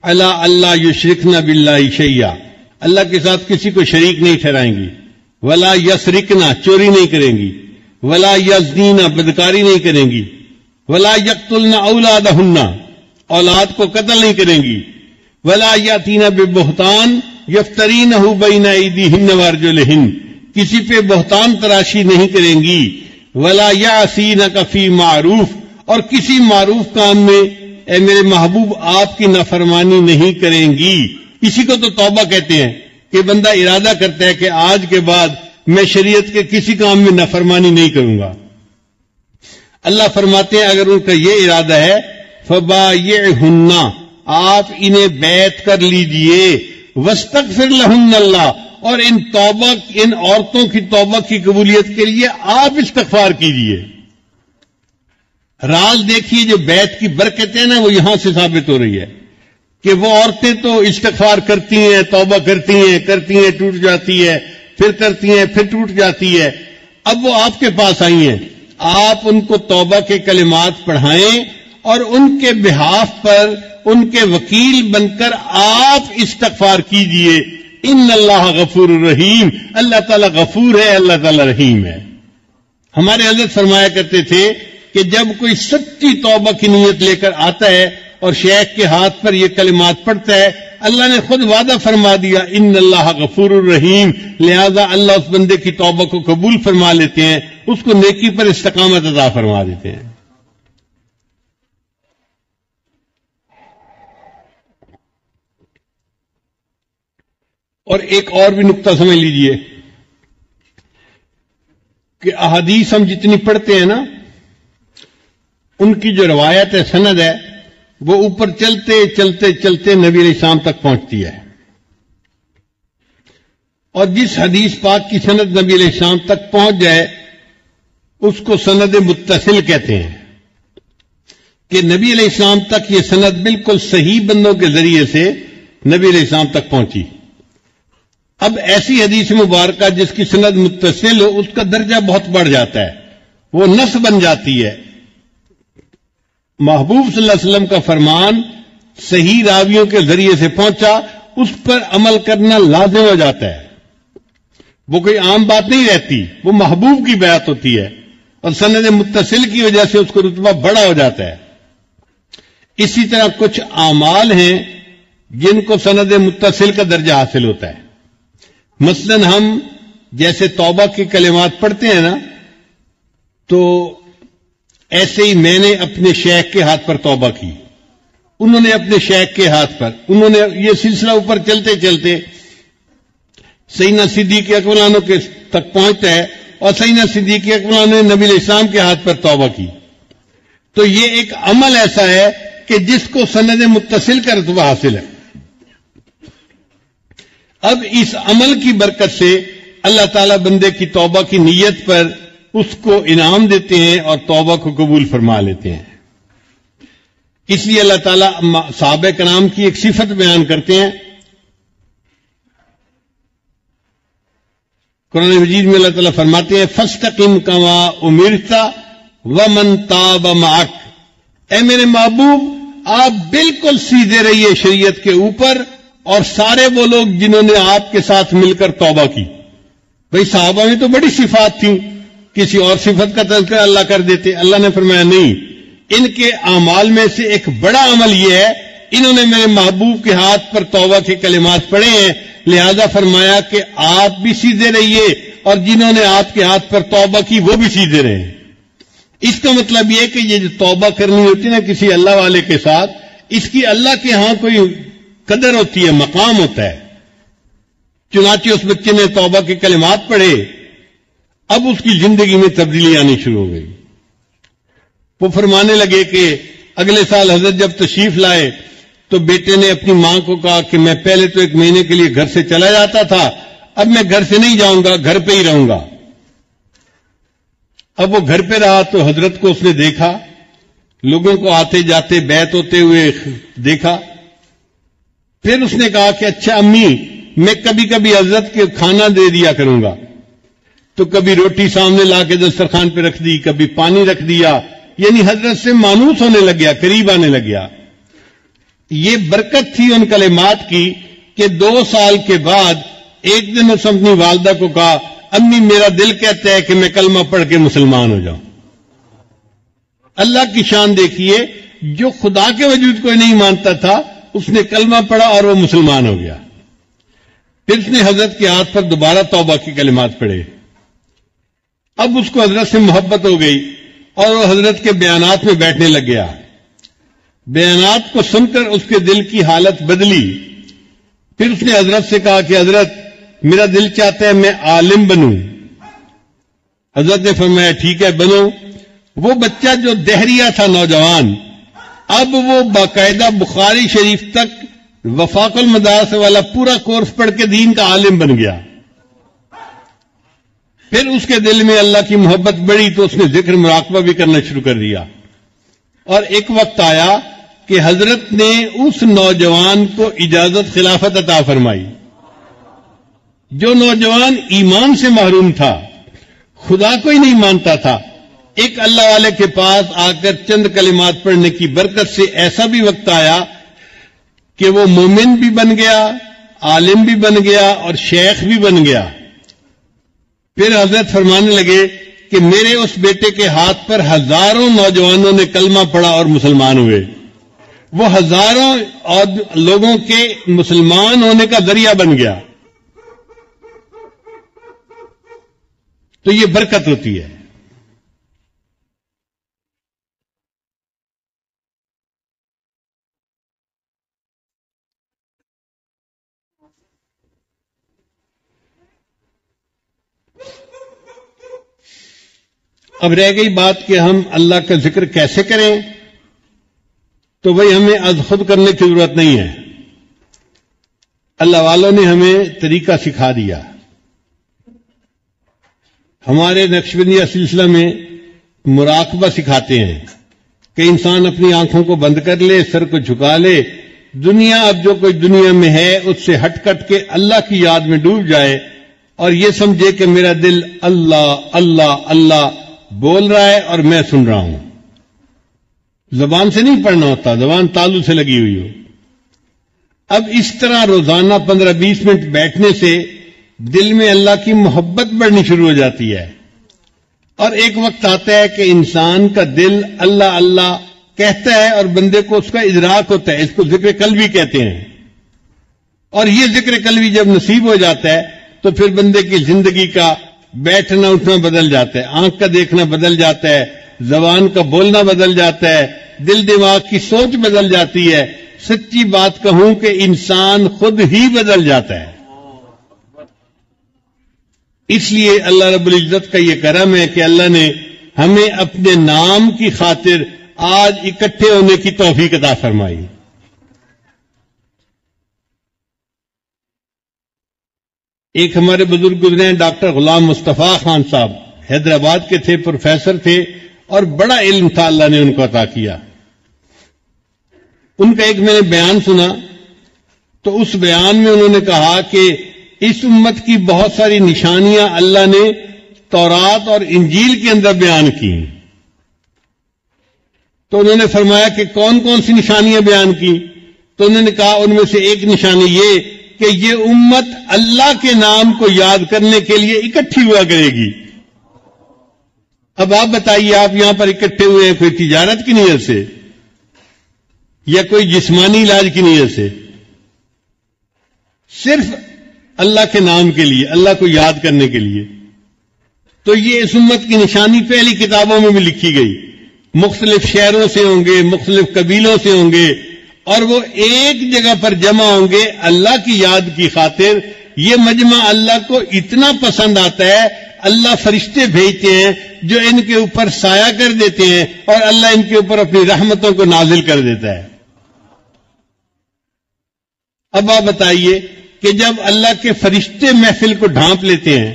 الا اللہ یشرکن باللہ شیئا، اللہ کے ساتھ کسی کو شریک نہیں ٹھہرائیں گی. ولا یسرکنا، چوری نہیں کریں گی. ولا یزنینا، بدکاری نہیں کریں گی. ولا یقتلن اولادہن، اولاد کو قتل نہیں کریں گی. ولا یاتین ببہتان یفترینہ بین ایدیہن وارجلہن، کسی پہ بہتان تراشی نہیں کریں گی. ولا یعصینک فی معروف، اور کسی معروف کام میں اے میرے محبوب آپ کی نافرمانی نہیں کریں گی. اسی کو تو توبہ کہتے ہیں کہ بندہ ارادہ کرتا ہے کہ آج کے بعد میں شریعت کے کسی کام میں نافرمانی نہیں کروں گا. اللہ فرماتے ہیں اگر ان کا یہ ارادہ ہے فبایعہن، آپ انہیں بیعت کر لیجئے. واستغفر لہن اللہ، اور ان عورتوں کی توبہ کی قبولیت کے لیے آپ استغفار کیجئے. راز دیکھیے جو بیعت کی برکتیں نا وہ یہاں سے ثابت ہو رہی ہے کہ وہ عورتیں تو استغفار کرتی ہیں، توبہ کرتی ہیں ٹوٹ جاتی ہے، پھر کرتی ہیں پھر ٹوٹ جاتی ہے. اب وہ آپ کے پاس آئی ہیں، آپ ان کو توبہ کے کلمات پڑھائیں اور ان کے بہاف پر ان کے وکیل بن کر آپ استغفار کیجئے. ان اللہ غفور الرحیم، اللہ تعالیٰ غفور ہے، اللہ تعالیٰ رحیم ہے. ہمارے حضرت فرمایا کرتے تھے کہ جب کوئی سچی توبہ کی نیت لے کر آتا ہے اور شیخ کے ہاتھ پر یہ کلمات پڑھتا ہے، اللہ نے خود وعدہ فرما دیا ان اللہ غفور الرحیم، لہذا اللہ اس بندے کی توبہ کو قبول فرما لیتے ہیں، اس کو نیکی پر استقامت عطا فرما دیتے ہیں. اور ایک اور بھی نقطہ سمجھ لیجئے کہ احادیث ہم جتنی پڑھتے ہیں نا، ان کی جو روایت ہے، سند ہے، وہ اوپر چلتے چلتے چلتے نبی علیہ السلام تک پہنچتی ہے. اور جس حدیث پاک کی سند نبی علیہ السلام تک پہنچ جائے اس کو سند متصل کہتے ہیں، کہ نبی علیہ السلام تک یہ سند بالکل صحیح بندوں کے ذریعے سے نبی علیہ السلام تک پہنچی. اب ایسی حدیث مبارکہ جس کی سند متصل ہو، اس کا درجہ بہت بڑھ جاتا ہے، وہ نص بن جاتی ہے. محبوب صلی اللہ علیہ وسلم کا فرمان صحیح راویوں کے ذریعے سے پہنچا، اس پر عمل کرنا لازم ہو جاتا ہے. وہ کوئی عام بات نہیں رہتی، وہ محبوب کی بات ہوتی ہے، اور سند متصل کی وجہ سے اس کو رتبہ بڑا ہو جاتا ہے. اسی طرح کچھ اعمال ہیں جن کو سند متصل کا درجہ حاصل ہوتا ہے. مثلا ہم جیسے توبہ کے کلمات پڑھتے ہیں نا، تو ایسے ہی میں نے اپنے شیخ کے ہاتھ پر توبہ کی، انہوں نے اپنے شیخ کے ہاتھ پر، انہوں نے یہ سلسلہ اوپر چلتے چلتے سیدنا صدیق اکبر عنہ کے تک پہنچتا ہے، اور سیدنا صدیق اکبر عنہ نے نبی علیہ السلام کے ہاتھ پر توبہ کی. تو یہ ایک عمل ایسا ہے کہ جس کو سند متصل کا رتبہ حاصل ہے. اب اس عمل کی برکت سے اللہ تعالیٰ بندے کی توبہ کی نیت پر اس کو انعام دیتے ہیں اور توبہ کو قبول فرما لیتے ہیں. اس لیے اللہ تعالیٰ صحابہ کرام کی ایک صفت بیان کرتے ہیں قرآن مجید میں اللہ تعالیٰ فرماتے ہیں فاستقم کما امرت ومن تاب معک، اے میرے محبوب آپ بالکل سیدھے رہیے شریعت کے اوپر، اور سارے وہ لوگ جنہوں نے آپ کے ساتھ مل کر توبہ کی۔ بھئی صحابہ میں تو بڑی صفات تھیں، کسی اور صفت کا تذکرہ اللہ کر دیتے، اللہ نے فرمایا نہیں، ان کے اعمال میں سے ایک بڑا عمل یہ ہے انہوں نے میرے محبوب کے ہاتھ پر توبہ کے کلمات پڑھے ہیں، لہذا فرمایا کہ آپ بھی سیدھے رہیے اور جنہوں نے آپ کے ہاتھ پر توبہ کی وہ بھی سیدھے رہیں۔ اس کا مطلب یہ کہ یہ جو توبہ کرنی ہوتی ہے نا کسی اللہ والے کے ساتھ، اس کی اللہ کے ہاں کوئی قدر ہوتی ہے، مقام ہوتا ہے۔ چنانچہ اس بچے نے توبہ کے کلمات پڑھے، اب اس کی زندگی میں تبدیلی آنی شروع ہو گئی۔ وہ فرمانے لگے کہ اگلے سال حضرت جب تشریف لائے تو بیٹے نے اپنی ماں کو کہا کہ میں پہلے تو 1 مہینے کے لیے گھر سے چلا جاتا تھا، اب میں گھر سے نہیں جاؤں گا، گھر پہ ہی رہوں گا۔ اب وہ گھر پہ رہا تو حضرت کو اس نے دیکھا، لوگوں کو آتے جاتے بیعت ہوتے ہوئے دیکھا۔ پھر اس نے کہا کہ اچھا امی، میں کبھی کبھی حضرت کے کھانا دے دیا کروں گا، تو کبھی روٹی سامنے لا کے دسترخوان پہ رکھ دی، کبھی پانی رکھ دیا، یعنی حضرت سے مانوس ہونے لگ گیا، قریب آنے لگ گیا۔ یہ برکت تھی ان کلمات کی کہ 2 سال کے بعد ایک دن اس اپنی والدہ کو کہا امی میرا دل کہتا ہے کہ میں کلمہ پڑھ کے مسلمان ہو جاؤں۔ اللہ کی شان دیکھیے، جو خدا کے وجود کو نہیں مانتا تھا اس نے کلمہ پڑھا اور وہ مسلمان ہو گیا۔ پھر اس نے حضرت کے ہاتھ پر دوبارہ توبہ کے کلمات پڑھے، اب اس کو حضرت سے محبت ہو گئی اور وہ حضرت کے بیانات میں بیٹھنے لگ گیا۔ بیانات کو سن کر اس کے دل کی حالت بدلی۔ پھر اس نے حضرت سے کہا کہ حضرت میرا دل چاہتا ہے میں عالم بنوں۔ حضرت نے فرمایا ٹھیک ہے بنو۔ وہ بچہ جو دہریہ تھا نوجوان، اب وہ باقاعدہ بخاری شریف تک وفاق المدارس والا پورا کورس پڑھ کے دین کا عالم بن گیا۔ پھر اس کے دل میں اللہ کی محبت بڑھی تو اس نے ذکر مراقبہ بھی کرنا شروع کر دیا، اور ایک وقت آیا کہ حضرت نے اس نوجوان کو اجازت خلافت عطا فرمائی۔ جو نوجوان ایمان سے محروم تھا، خدا کو ہی نہیں مانتا تھا، ایک اللہ والے کے پاس آ کر چند کلمات پڑھنے کی برکت سے ایسا بھی وقت آیا کہ وہ مومن بھی بن گیا، عالم بھی بن گیا اور شیخ بھی بن گیا۔ پھر حضرت فرمانے لگے کہ میرے اس بیٹے کے ہاتھ پر ہزاروں نوجوانوں نے کلمہ پڑھا اور مسلمان ہوئے۔ وہ ہزاروں لوگوں کے مسلمان ہونے کا ذریعہ بن گیا۔ تو یہ برکت ہوتی ہے۔ اب رہ گئی بات کہ ہم اللہ کا ذکر کیسے کریں، تو بھئی ہمیں از خود کرنے کی ضرورت نہیں ہے، اللہ والوں نے ہمیں طریقہ سکھا دیا۔ ہمارے نقشبندیہ سلسلہ میں مراقبہ سکھاتے ہیں کہ انسان اپنی آنکھوں کو بند کر لے، سر کو جھکا لے، دنیا اب جو کوئی دنیا میں ہے اس سے ہٹ کٹ کے اللہ کی یاد میں ڈوب جائے اور یہ سمجھے کہ میرا دل اللہ اللہ اللہ بول رہا ہے اور میں سن رہا ہوں۔ زبان سے نہیں پڑھنا ہوتا، زبان تالو سے لگی ہوئی ہو۔ اب اس طرح روزانہ 15-20 منٹ بیٹھنے سے دل میں اللہ کی محبت بڑھنی شروع ہو جاتی ہے، اور ایک وقت آتا ہے کہ انسان کا دل اللہ اللہ کہتا ہے اور بندے کو اس کا ادراک ہوتا ہے، اس کو ذکر قلبی کہتے ہیں۔ اور یہ ذکر قلبی جب نصیب ہو جاتا ہے تو پھر بندے کی زندگی کا بیٹھنا اٹھنا بدل جاتا ہے، آنکھ کا دیکھنا بدل جاتا ہے، زبان کا بولنا بدل جاتا ہے، دل دماغ کی سوچ بدل جاتی ہے۔ سچی بات کہوں کہ انسان خود ہی بدل جاتا ہے۔ اس لیے اللہ رب العزت کا یہ کرم ہے کہ اللہ نے ہمیں اپنے نام کی خاطر آج اکٹھے ہونے کی توفیق عطا فرمائی۔ ایک ہمارے بزرگ گزرے ہیں ڈاکٹر غلام مصطفیٰ خان صاحب، حیدرآباد کے تھے، پروفیسر تھے اور بڑا علم تھا اللہ نے ان کو عطا کیا۔ ان کا ایک میں نے بیان سنا تو اس بیان میں انہوں نے کہا کہ اس امت کی بہت ساری نشانیاں اللہ نے تورات اور انجیل کے اندر بیان کی. تو انہوں نے فرمایا کہ کون کون سی نشانیاں بیان کی؟ تو انہوں نے کہا ان میں سے ایک نشانی یہ کہ یہ امت اللہ کے نام کو یاد کرنے کے لیے اکٹھی ہوا کرے گی. اب آپ بتائیے، آپ یہاں پر اکٹھے ہوئے ہیں کوئی تجارت کی نیت سے یا کوئی جسمانی علاج کی نیت سے؟ صرف اللہ کے نام کے لیے، اللہ کو یاد کرنے کے لیے. تو یہ اس امت کی نشانی پہلی کتابوں میں بھی لکھی گئی. مختلف شہروں سے ہوں گے، مختلف قبیلوں سے ہوں گے، اور وہ ایک جگہ پر جمع ہوں گے اللہ کی یاد کی خاطر. یہ مجمع اللہ کو اتنا پسند آتا ہے، اللہ فرشتے بھیجتے ہیں جو ان کے اوپر سایہ کر دیتے ہیں، اور اللہ ان کے اوپر اپنی رحمتوں کو نازل کر دیتا ہے. اب آپ بتائیے کہ جب اللہ کے فرشتے محفل کو ڈھانپ لیتے ہیں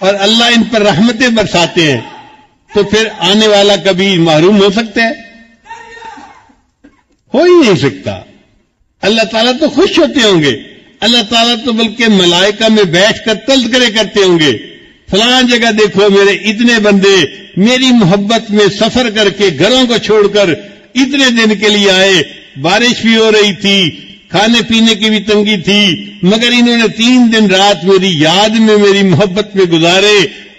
اور اللہ ان پر رحمتیں برساتے ہیں، تو پھر آنے والا کبھی محروم ہو سکتا ہے؟ ہو ہی نہیں سکتا. اللہ تعالیٰ تو خوش ہوتے ہوں گے. اللہ تعالیٰ تو بلکہ ملائکہ میں بیٹھ کر تذکرے کرتے ہوں گے، فلاں جگہ دیکھو میرے اتنے بندے میری محبت میں سفر کر کے گھروں کو چھوڑ کر اتنے دن کے لیے آئے. بارش بھی ہو رہی تھی، کھانے پینے کی بھی تنگی تھی، مگر انہوں نے 3 دن رات میری یاد میں، میری محبت میں گزارے.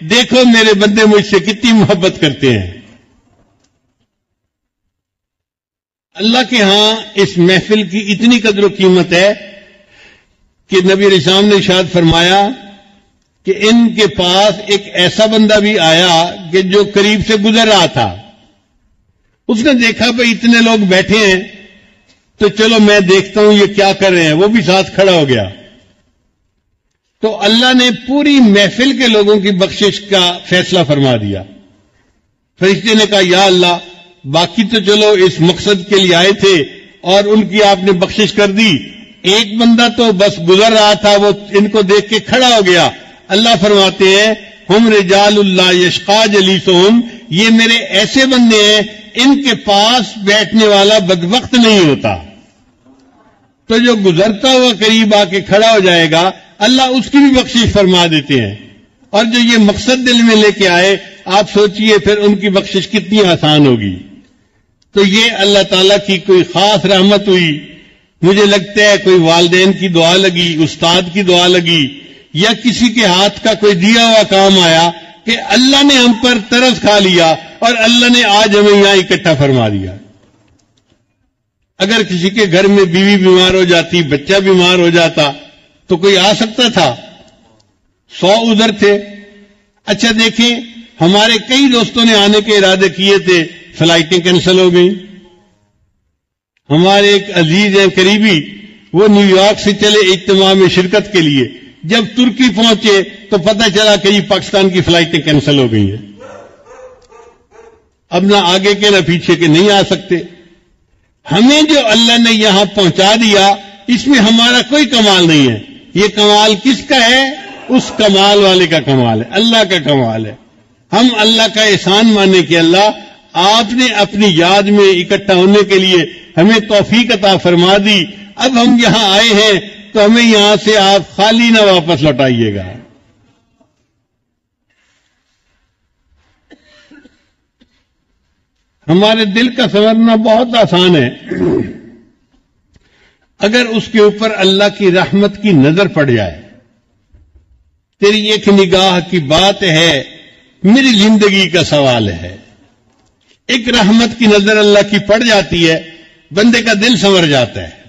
دیکھو میرے بندے مجھ سے کتنی محبت کرتے ہیں. اللہ کے ہاں اس محفل کی اتنی قدر و قیمت ہے کہ نبی علیہ السلام نے ارشاد فرمایا کہ ان کے پاس ایک ایسا بندہ بھی آیا کہ جو قریب سے گزر رہا تھا. اس نے دیکھا بھئی اتنے لوگ بیٹھے ہیں تو چلو میں دیکھتا ہوں یہ کیا کر رہے ہیں. وہ بھی ساتھ کھڑا ہو گیا. تو اللہ نے پوری محفل کے لوگوں کی بخشش کا فیصلہ فرما دیا. فرشتے نے کہا یا اللہ، باقی تو چلو اس مقصد کے لیے آئے تھے اور ان کی آپ نے بخشش کر دی، ایک بندہ تو بس گزر رہا تھا، وہ ان کو دیکھ کے کھڑا ہو گیا. اللہ فرماتے ہیں ہم رجال اللہ یشقا جلیسہم، یہ میرے ایسے بندے ہیں ان کے پاس بیٹھنے والا بدبخت نہیں ہوتا. تو جو گزرتا ہوا قریب آ کے کھڑا ہو جائے گا اللہ اس کی بھی بخشش فرما دیتے ہیں. اور جو یہ مقصد دل میں لے کے آئے، آپ سوچئے پھر ان کی بخشش کتنی آسان ہوگی. تو یہ اللہ تعالیٰ کی کوئی خاص رحمت ہوئی. مجھے لگتا ہے کوئی والدین کی دعا لگی، استاد کی دعا لگی، یا کسی کے ہاتھ کا کوئی دیا ہوا کام آیا کہ اللہ نے ہم پر ترس کھا لیا اور اللہ نے آج ہمیں یہاں اکٹھا فرما دیا. اگر کسی کے گھر میں بیوی بیمار ہو جاتی، بچہ بیمار ہو جاتا تو کوئی آ سکتا تھا؟ 100 ادھر تھے. اچھا دیکھیں، ہمارے کئی دوستوں نے آنے کے ارادے کیے تھے، فلائٹیں کینسل ہو گئیں. ہمارے ایک عزیز ہیں قریبی، وہ نیو یارک سے چلے اجتماع میں شرکت کے لیے، جب ترکی پہنچے تو پتہ چلا کہ یہ پاکستان کی فلائٹیں کینسل ہو گئی ہیں. اب نہ آگے کے نہ پیچھے کے نہیں آ سکتے. ہمیں جو اللہ نے یہاں پہنچا دیا اس میں ہمارا کوئی کمال نہیں ہے. یہ کمال کس کا ہے؟ اس کمال والے کا کمال ہے، اللہ کا کمال ہے. ہم اللہ کا احسان مانے کہ اللہ آپ نے اپنی یاد میں اکٹھا ہونے کے لیے ہمیں توفیق عطا فرما دی. اب ہم یہاں آئے ہیں تو ہمیں یہاں سے آپ خالی نہ واپس لوٹائیے گا. ہمارے دل کا سنورنا بہت آسان ہے. اگر اس کے اوپر اللہ کی رحمت کی نظر پڑ جائے، تیری ایک نگاہ کی بات ہے، میری زندگی کا سوال ہے. ایک رحمت کی نظر اللہ کی پڑ جاتی ہے، بندے کا دل سنور جاتا ہے.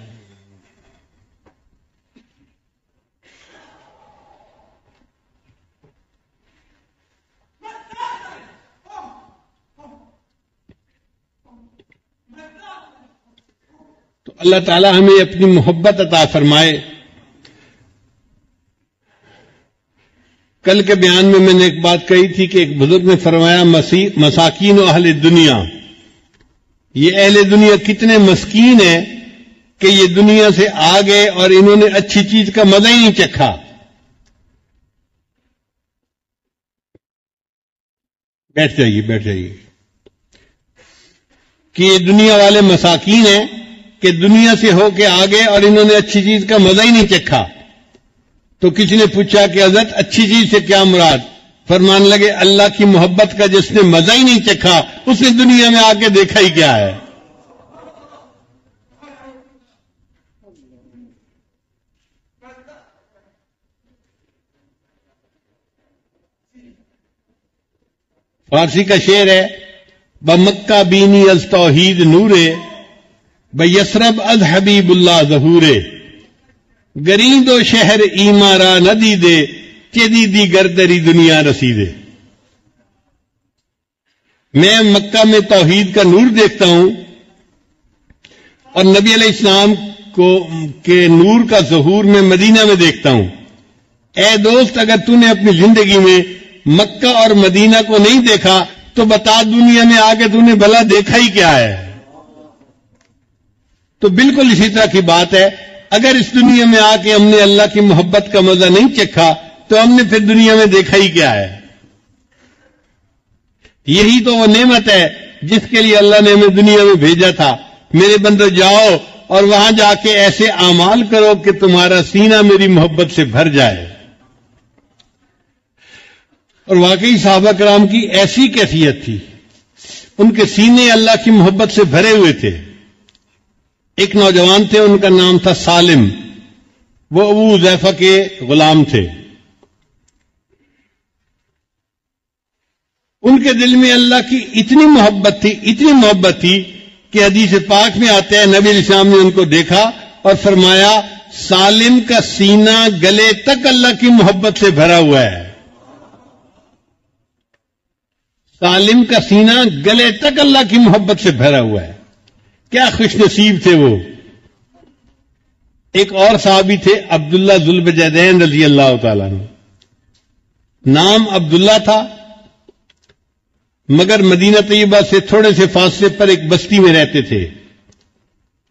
تو اللہ تعالی ہمیں اپنی محبت عطا فرمائے. کل کے بیان میں نے ایک بات کہی تھی کہ ایک بزرگ نے فرمایا مساکین و اہل دنیا، یہ اہل دنیا کتنے مسکین ہیں کہ یہ دنیا سے آ گئے اور انہوں نے اچھی چیز کا مزہ ہی نہیں چکھا. بیٹھ جائیے کہ یہ دنیا والے مساکین ہیں کہ دنیا سے ہو کے آ گئے اور انہوں نے اچھی چیز کا مزہ ہی نہیں چکھا. تو کسی نے پوچھا کہ حضرت اچھی چیز سے کیا مراد؟ فرمانے لگے اللہ کی محبت کا جس نے مزہ ہی نہیں چکھا اس نے دنیا میں آ کے دیکھا ہی کیا ہے؟ فارسی کا شعر ہے، بمکہ بینی از توحید نورے، بیسرب از حبیب اللہ ظہورے، گریند و شہر ایمارا ندی دے، چیدی دی گردری دنیا رسیدے۔ میں مکہ میں توحید کا نور دیکھتا ہوں اور نبی علیہ السلام کے نور کا ظہور میں مدینہ میں دیکھتا ہوں۔ اے دوست، اگر تو نے اپنی زندگی میں مکہ اور مدینہ کو نہیں دیکھا تو بتا دنیا میں آ کے تو نے بھلا دیکھا ہی کیا ہے؟ تو بالکل اسی طرح کی بات ہے، اگر اس دنیا میں آ کے ہم نے اللہ کی محبت کا مزہ نہیں چکھا تو ہم نے پھر دنیا میں دیکھا ہی کیا ہے؟ یہی تو وہ نعمت ہے جس کے لیے اللہ نے ہمیں دنیا میں بھیجا تھا۔ میرے بندو جاؤ اور وہاں جا کے ایسے اعمال کرو کہ تمہارا سینہ میری محبت سے بھر جائے۔ اور واقعی صحابہ کرام کی ایسی کیفیت تھی، ان کے سینے اللہ کی محبت سے بھرے ہوئے تھے۔ ایک نوجوان تھے، ان کا نام تھا سالم، وہ ابو حذیفہ کے غلام تھے۔ ان کے دل میں اللہ کی اتنی محبت تھی کہ حدیث پاک میں آتا ہے نبی علیہ السلام نے ان کو دیکھا اور فرمایا سالم کا سینہ گلے تک اللہ کی محبت سے بھرا ہوا ہے۔ سالم کا سینہ گلے تک اللہ کی محبت سے بھرا ہوا ہے۔ کیا خوش نصیب تھے وہ۔ ایک اور صحابی تھے عبداللہ ذوالبجدین رضی اللہ تعالیٰ عنہ، نام عبداللہ تھا، مگر مدینہ طیبہ سے تھوڑے سے فاصلے پر ایک بستی میں رہتے تھے۔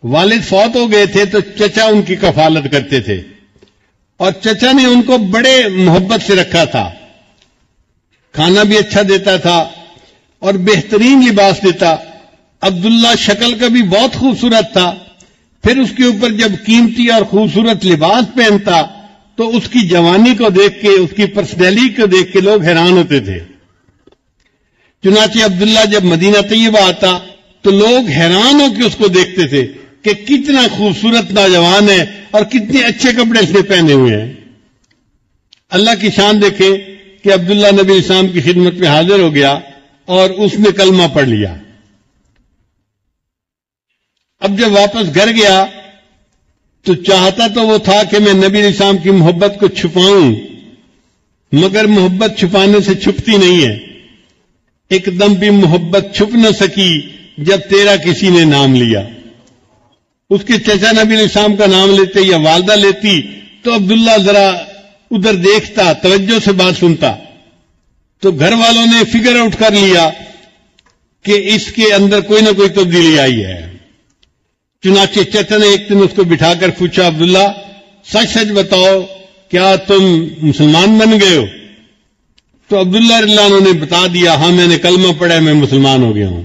والد فوت ہو گئے تھے تو چچا ان کی کفالت کرتے تھے، اور چچا نے ان کو بڑے محبت سے رکھا تھا، کھانا بھی اچھا دیتا تھا اور بہترین لباس دیتا۔ عبداللہ شکل کا بھی بہت خوبصورت تھا، پھر اس کے اوپر جب قیمتی اور خوبصورت لباس پہنتا تو اس کی جوانی کو دیکھ کے، اس کی پرسنالٹی کو دیکھ کے لوگ حیران ہوتے تھے۔ چنانچہ عبداللہ جب مدینہ طیبہ آتا تو لوگ حیران ہو کے اس کو دیکھتے تھے کہ کتنا خوبصورت نوجوان ہے اور کتنے اچھے کپڑے اس نے پہنے ہوئے ہیں۔ اللہ کی شان دیکھیں کہ عبداللہ نبی اسلام کی خدمت میں حاضر ہو گیا اور اس نے کلمہ پڑھ لیا۔ اب جب واپس گھر گیا تو چاہتا تو وہ تھا کہ میں نبی اسلام کی محبت کو چھپاؤں، مگر محبت چھپانے سے چھپتی نہیں ہے۔ ایک دم بھی محبت چھپ نہ سکی جب تیرا کسی نے نام لیا۔ اس کے چچا نبی علیہ السلام کا نام لیتے یا والدہ لیتی تو عبداللہ ذرا ادھر دیکھتا، توجہ سے بات سنتا، تو گھر والوں نے فگر آؤٹ کر لیا کہ اس کے اندر کوئی نہ کوئی تبدیلی آئی ہے۔ چنانچہ چچا نے ایک دن اس کو بٹھا کر پوچھا، عبداللہ سچ سچ بتاؤ کیا تم مسلمان بن گئے ہو؟ تو عبداللہ رضی اللہ عنہ نے بتا دیا، ہاں میں نے کلمہ پڑھا ہے، میں مسلمان ہو گیا ہوں۔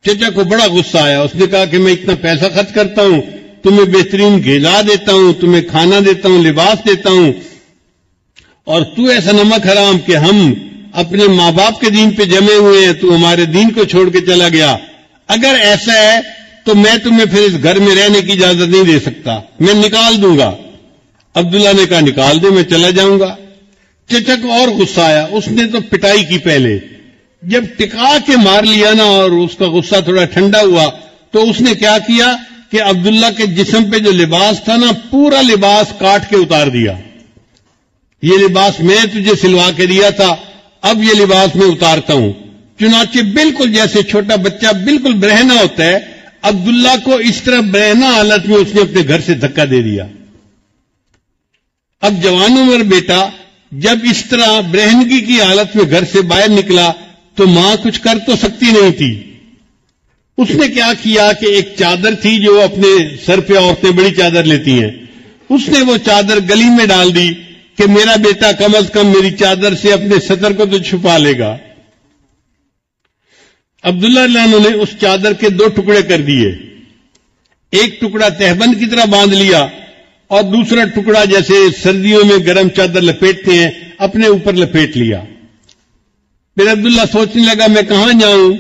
چچا کو بڑا غصہ آیا، اس نے کہا کہ میں اتنا پیسہ خرچ کرتا ہوں، تمہیں بہترین غذا دیتا ہوں، تمہیں کھانا دیتا ہوں، لباس دیتا ہوں، اور تو ایسا نمک حرام کہ ہم اپنے ماں باپ کے دین پہ جمے ہوئے ہیں، تو ہمارے دین کو چھوڑ کے چلا گیا۔ اگر ایسا ہے تو میں تمہیں پھر اس گھر میں رہنے کی اجازت نہیں دے سکتا، میں نکال دوں گا۔ عبداللہ نے کہا نکال دے، میں چلا جاؤں گا۔ چچا کو اور غصہ آیا، اس نے تو پٹائی کی پہلے، جب ٹکا کے مار لیا نا اور اس کا غصہ تھوڑا ٹھنڈا ہوا تو اس نے کیا کیا کہ عبداللہ کے جسم پہ جو لباس تھا نا پورا لباس کاٹ کے اتار دیا۔ یہ لباس میں تجھے سلوا کے دیا تھا، اب یہ لباس میں اتارتا ہوں۔ چنانچہ بالکل جیسے چھوٹا بچہ بالکل برہنہ ہوتا ہے، عبداللہ کو اس طرح برہنہ حالت میں اس نے اپنے گھر سے دھکا دے دیا۔ اب جوان عمر بیٹا جب اس طرح برہنگی کی حالت میں گھر سے باہر نکلا تو ماں کچھ کر تو سکتی نہیں تھی۔ اس نے کیا کیا کہ ایک چادر تھی جو اپنے سر پہ عورتیں بڑی چادر لیتی ہیں، اس نے وہ چادر گلی میں ڈال دی کہ میرا بیٹا کم از کم میری چادر سے اپنے سطر کو تو چھپا لے گا۔ عبداللہ رضی اللہ عنہ نے اس چادر کے 2 ٹکڑے کر دیے، ایک ٹکڑا تہبند کی طرح باندھ لیا اور دوسرا ٹکڑا جیسے سردیوں میں گرم چادر لپیٹتے ہیں اپنے اوپر لپیٹ لیا۔ پھر عبداللہ سوچنے لگا میں کہاں جاؤں؟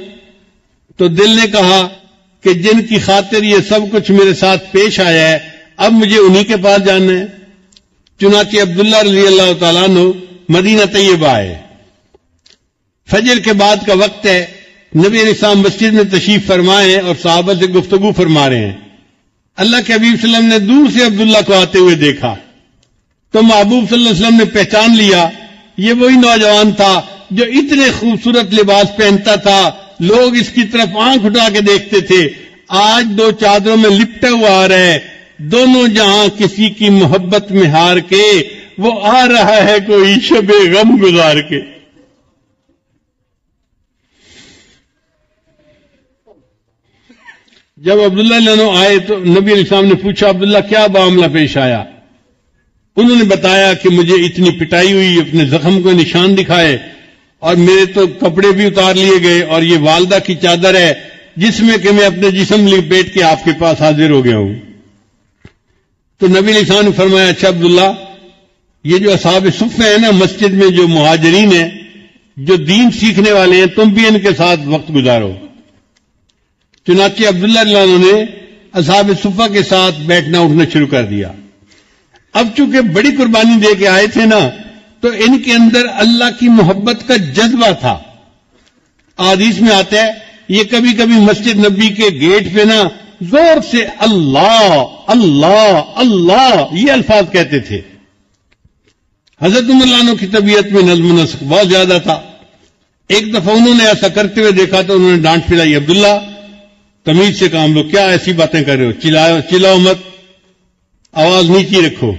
تو دل نے کہا کہ جن کی خاطر یہ سب کچھ میرے ساتھ پیش آیا ہے اب مجھے انہی کے پاس جانا ہے۔ چنانچہ عبداللہ رضی اللہ تعالیٰ عنہ مدینہ طیبہ آئے۔ فجر کے بعد کا وقت ہے، نبی علیہ السلام مسجد میں تشریف فرمائے اور صحابہ سے گفتگو فرما رہے ہیں۔ اللہ کے حبیب صلی اللہ علیہ وسلم نے دور سے عبداللہ کو آتے ہوئے دیکھا تو محبوب صلی اللہ علیہ وسلم نے پہچان لیا یہ وہی نوجوان تھا جو اتنے خوبصورت لباس پہنتا تھا، لوگ اس کی طرف آنکھ اٹھا کے دیکھتے تھے۔ آج دو چادروں میں لپٹا ہوا آ رہا ہے، دونوں جہاں کسی کی محبت میں ہار کے وہ آ رہا ہے کوئی شب غم گزار کے۔ جب عبداللہ عنہ آئے تو نبی علیہ السلام نے پوچھا عبداللہ کیا معاملہ پیش آیا؟ انہوں نے بتایا کہ مجھے اتنی پٹائی ہوئی، اپنے زخم کو نشان دکھائے اور میرے تو کپڑے بھی اتار لیے گئے اور یہ والدہ کی چادر ہے جس میں کہ میں اپنے جسم لپیٹ کے آپ کے پاس حاضر ہو گیا ہوں۔ تو نبی علیہ السلام نے فرمایا اچھا عبداللہ یہ جو اصحاب صفہ ہیں نا مسجد میں جو مہاجرین ہیں جو دین سیکھنے والے ہیں تم بھی ان کے ساتھ وقت گزارو۔ چنانچہ عبداللہ رضی اللہ عنہ نے اصحاب صفہ کے ساتھ بیٹھنا اٹھنا شروع کر دیا۔ اب چونکہ بڑی قربانی دے کے آئے تھے نا تو ان کے اندر اللہ کی محبت کا جذبہ تھا۔ حدیث میں آتا ہے یہ کبھی کبھی مسجد نبی کے گیٹ پہ نا زور سے اللہ اللہ اللہ یہ الفاظ کہتے تھے۔ حضرت عمر رضی اللہ عنہ کی طبیعت میں نظم و نسق بہت زیادہ تھا۔ ایک دفعہ انہوں نے ایسا کرتے ہوئے دیکھا تو انہوں نے ڈانٹ پھرائی عبداللہ تمیز سے کام لو، کیا ایسی باتیں کر رہے ہو، چلاؤ مت، آواز نیچی رکھو۔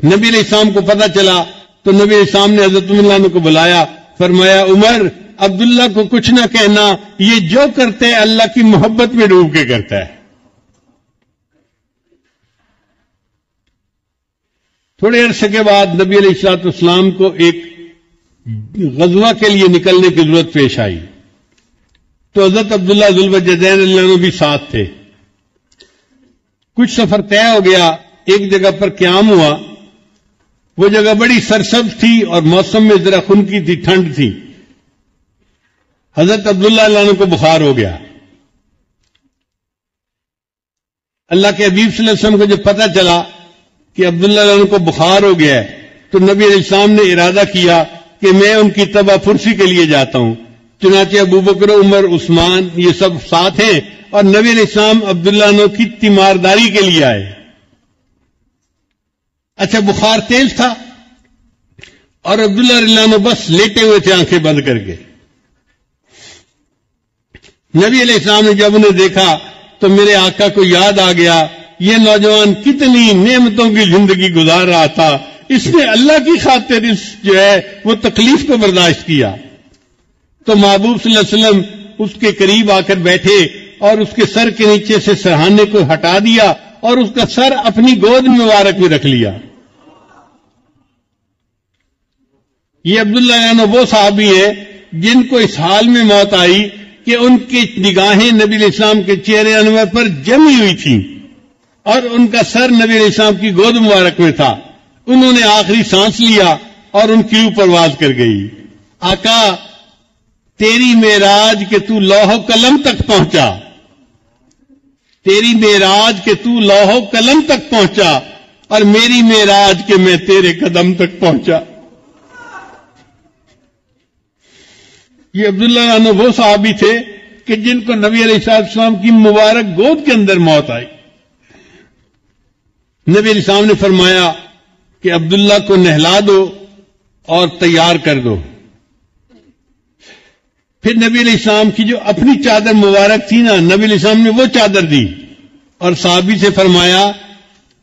نبی علیہ السلام کو پتہ چلا تو نبی علیہ السلام نے حضرت عمر رضی اللہ عنہ کو بلایا، فرمایا عمر عبداللہ کو کچھ نہ کہنا، یہ جو کرتے ہے اللہ کی محبت میں ڈوب کے کرتا ہے۔ تھوڑے عرصے کے بعد نبی علیہ السلام کو ایک غزوہ کے لیے نکلنے کی ضرورت پیش آئی تو حضرت عبداللہ ذوالوجہین رضی اللہ عنہ بھی ساتھ تھے۔ کچھ سفر طے ہو گیا، ایک جگہ پر قیام ہوا، وہ جگہ بڑی سرسبز تھی اور موسم میں ذرا خنکی تھی، ٹھنڈ تھی۔ حضرت عبداللہ رضی اللہ عنہ کو بخار ہو گیا۔ اللہ کے حبیب صلی اللہ علیہ وسلم کو جب پتہ چلا کہ عبداللہ رضی اللہ عنہ کو بخار ہو گیا ہے تو نبی علیہ السلام نے ارادہ کیا کہ میں ان کی تباہ پرسی کے لیے جاتا ہوں۔ چنانچہ ابو بکر عمر عثمان یہ سب ساتھ ہیں اور نبی علیہ السلام عبداللہ عنہ کی تیمارداری کے لیے آئے۔ اچھا بخار تیز تھا اور عبداللہ رضی اللہ عنہ بس لیٹے ہوئے تھے آنکھیں بند کر کے۔ نبی علیہ السلام نے جب انہیں دیکھا تو میرے آقا کو یاد آ گیا یہ نوجوان کتنی نعمتوں کی زندگی گزار رہا تھا، اس نے اللہ کی خاطر اس جو ہے وہ تکلیف کو برداشت کیا۔ تو محبوب صلی اللہ علیہ وسلم اس کے قریب آ کر بیٹھے اور اس کے سر کے نیچے سے سرہانے کو ہٹا دیا اور اس کا سر اپنی گود مبارک میں رکھ لیا۔ یہ عبداللہ عنہ وہ صحابی ہیں جن کو اس حال میں موت آئی کہ ان کی نگاہیں نبی علیہ السلام کے چہرے انور پر جمی ہوئی تھیں اور ان کا سر نبی علیہ السلام کی گود مبارک میں تھا۔ انہوں نے آخری سانس لیا اور ان کی اوپر پرواز کر گئی۔ آقا تیری معراج کہ تو لوح و قلم تک پہنچا، تیری معراج کہ تو لوح و قلم تک پہنچا اور میری معراج کہ میں تیرے قدم تک پہنچا۔ یہ عبداللہ عنہ وہ صحابی تھے کہ جن کو نبی علیہ السلام کی مبارک گود کے اندر موت آئی۔ نبی علیہ السلام نے فرمایا کہ عبداللہ کو نہلا دو اور تیار کر دو۔ پھر نبی علیہ السلام کی جو اپنی چادر مبارک تھی نا نبی علیہ السلام نے وہ چادر دی اور صحابی سے فرمایا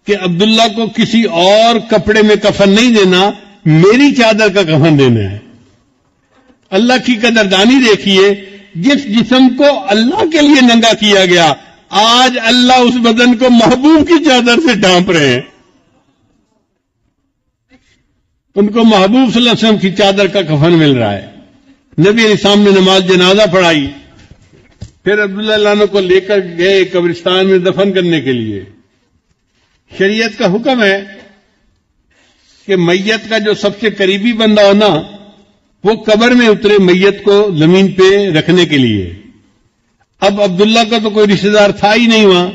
کہ عبداللہ کو کسی اور کپڑے میں کفن نہیں دینا، میری چادر کا کفن دینا ہے۔ اللہ کی قدردانی دیکھیے، جس جسم کو اللہ کے لیے ننگا کیا گیا آج اللہ اس بدن کو محبوب کی چادر سے ڈھانپ رہے ہیں۔ ان کو محبوب صلی اللہ علیہ وسلم کی چادر کا کفن مل رہا ہے۔ نبی علیہ السلام نے نماز جنازہ پڑھائی، پھر عبداللہ عنہ کو لے کر گئے قبرستان میں دفن کرنے کے لیے۔ شریعت کا حکم ہے کہ میت کا جو سب سے قریبی بندہ ہو نا وہ قبر میں اترے میت کو زمین پہ رکھنے کے لیے. اب عبداللہ کا تو کوئی رشتہ دار تھا ہی نہیں وہاں،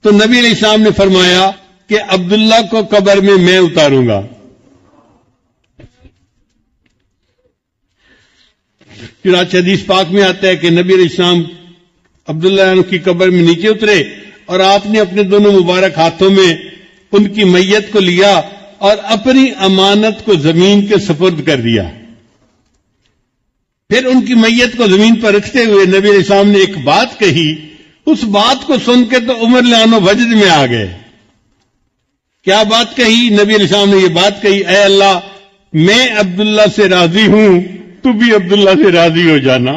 تو نبی علیہ السلام نے فرمایا کہ عبداللہ کو قبر میں اتاروں گا. چنانچہ حدیث پاک میں آتا ہے کہ نبی علیہ السلام عبداللہ عنہ کی قبر میں نیچے اترے اور آپ نے اپنے دونوں مبارک ہاتھوں میں ان کی میت کو لیا اور اپنی امانت کو زمین کے سپرد کر دیا. پھر ان کی میت کو زمین پر رکھتے ہوئے نبی علیہ السلام نے ایک بات کہی. اس بات کو سن کے تو عمر لانو وجد میں آ گئے. کیا بات کہی؟ نبی علیہ السلام نے یہ بات کہی، اے اللہ میں عبداللہ سے راضی ہوں، تو بھی عبداللہ سے راضی ہو جانا.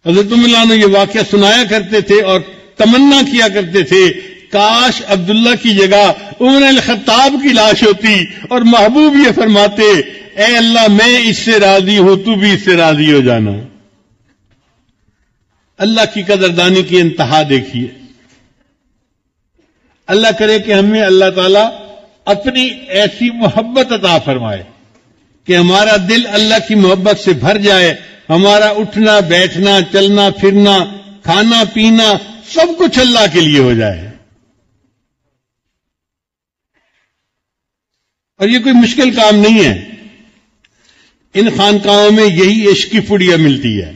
حضرت عمر لانو یہ واقعہ سنایا کرتے تھے اور تمنا کیا کرتے تھے کاش عبداللہ کی جگہ عمر الخطاب کی لاش ہوتی اور محبوب یہ فرماتے اے اللہ میں اس سے راضی ہوں، تو بھی اس سے راضی ہو جانا. اللہ کی قدردانی کی انتہا دیکھیے. اللہ کرے کہ ہمیں اللہ تعالیٰ اپنی ایسی محبت عطا فرمائے کہ ہمارا دل اللہ کی محبت سے بھر جائے، ہمارا اٹھنا بیٹھنا چلنا پھرنا کھانا پینا سب کچھ اللہ کے لیے ہو جائے. اور یہ کوئی مشکل کام نہیں ہے. ان خانقاہوں میں یہی عشق کی پڑیا ملتی ہے.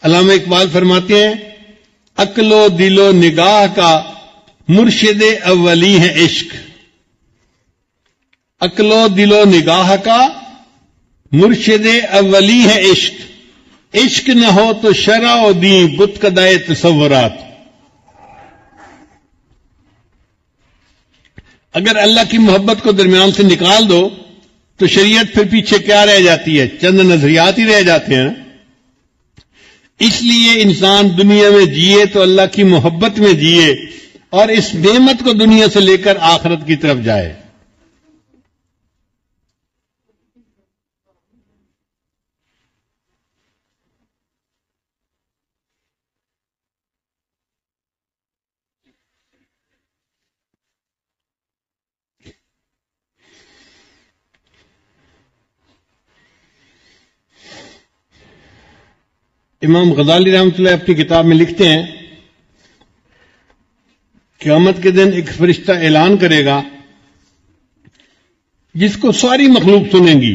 علامہ اقبال فرماتے ہیں عقل و دل و نگاہ کا مرشد اولی ہے عشق. عقل و دل و نگاہ کا مرشد اولی ہے عشق. عشق نہ ہو تو شرع و دین بت کدائے تصورات. اگر اللہ کی محبت کو درمیان سے نکال دو تو شریعت پھر پیچھے کیا رہ جاتی ہے؟ چند نظریات ہی رہ جاتے ہیں. اس لیے انسان دنیا میں جیے تو اللہ کی محبت میں جیے اور اس نعمت کو دنیا سے لے کر آخرت کی طرف جائے. امام غزالی رحمۃ اللہ اپنی کتاب میں لکھتے ہیں قیامت کے دن ایک فرشتہ اعلان کرے گا جس کو ساری مخلوق سنیں گی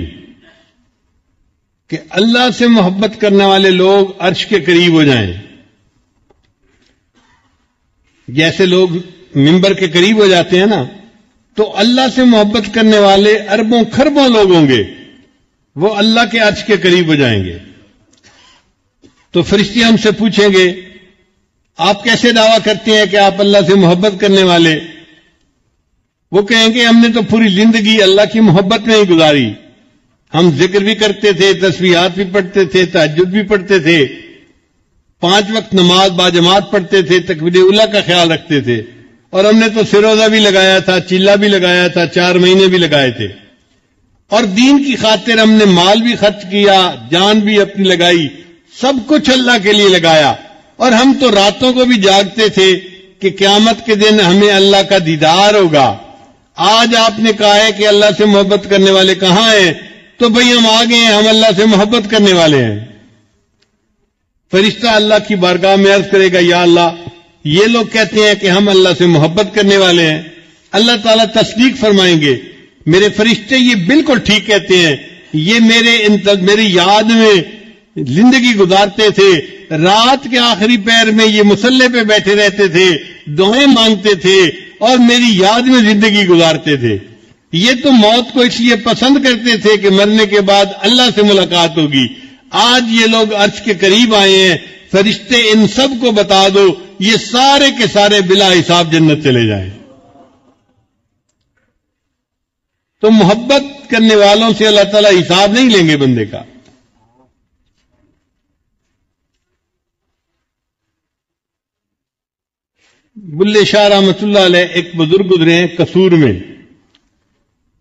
کہ اللہ سے محبت کرنے والے لوگ عرش کے قریب ہو جائیں. جیسے لوگ منبر کے قریب ہو جاتے ہیں نا، تو اللہ سے محبت کرنے والے اربوں خربوں لوگ ہوں گے، وہ اللہ کے عرش کے قریب ہو جائیں گے. تو فرشتے ہم سے پوچھیں گے آپ کیسے دعویٰ کرتے ہیں کہ آپ اللہ سے محبت کرنے والے؟ وہ کہیں گے ہم نے تو پوری زندگی اللہ کی محبت میں ہی گزاری. ہم ذکر بھی کرتے تھے، تسبیحات بھی پڑھتے تھے، تہجد بھی پڑھتے تھے، 5 وقت نماز باجماعت پڑھتے تھے، تکبیر اولیٰ کا خیال رکھتے تھے، اور ہم نے تو سروزہ بھی لگایا تھا، چیلا بھی لگایا تھا، 4 مہینے بھی لگائے تھے، اور دین کی خاطر ہم نے مال بھی خرچ کیا، جان بھی اپنی لگائی، سب کچھ اللہ کے لیے لگایا. اور ہم تو راتوں کو بھی جاگتے تھے کہ قیامت کے دن ہمیں اللہ کا دیدار ہوگا. آج آپ نے کہا ہے کہ اللہ سے محبت کرنے والے کہاں ہیں؟ تو بھئی ہم آ گئے ہیں، ہم اللہ سے محبت کرنے والے ہیں. فرشتہ اللہ کی بارگاہ میں عرض کرے گا یا اللہ یہ لوگ کہتے ہیں کہ ہم اللہ سے محبت کرنے والے ہیں. اللہ تعالیٰ تصدیق فرمائیں گے میرے فرشتے یہ بالکل ٹھیک کہتے ہیں، یہ میری یاد میں زندگی گزارتے تھے، رات کے آخری پہر میں یہ مصلے پہ بیٹھے رہتے تھے، دعائیں مانگتے تھے اور میری یاد میں زندگی گزارتے تھے. یہ تو موت کو اس لیے پسند کرتے تھے کہ مرنے کے بعد اللہ سے ملاقات ہوگی. آج یہ لوگ عرش کے قریب آئے ہیں، فرشتے ان سب کو بتا دو یہ سارے کے سارے بلا حساب جنت چلے جائیں. تو محبت کرنے والوں سے اللہ تعالیٰ حساب نہیں لیں گے بندے کا. بلے شاہ رحمۃ اللہ علیہ ایک بزرگ گزرے ہیں قصور میں.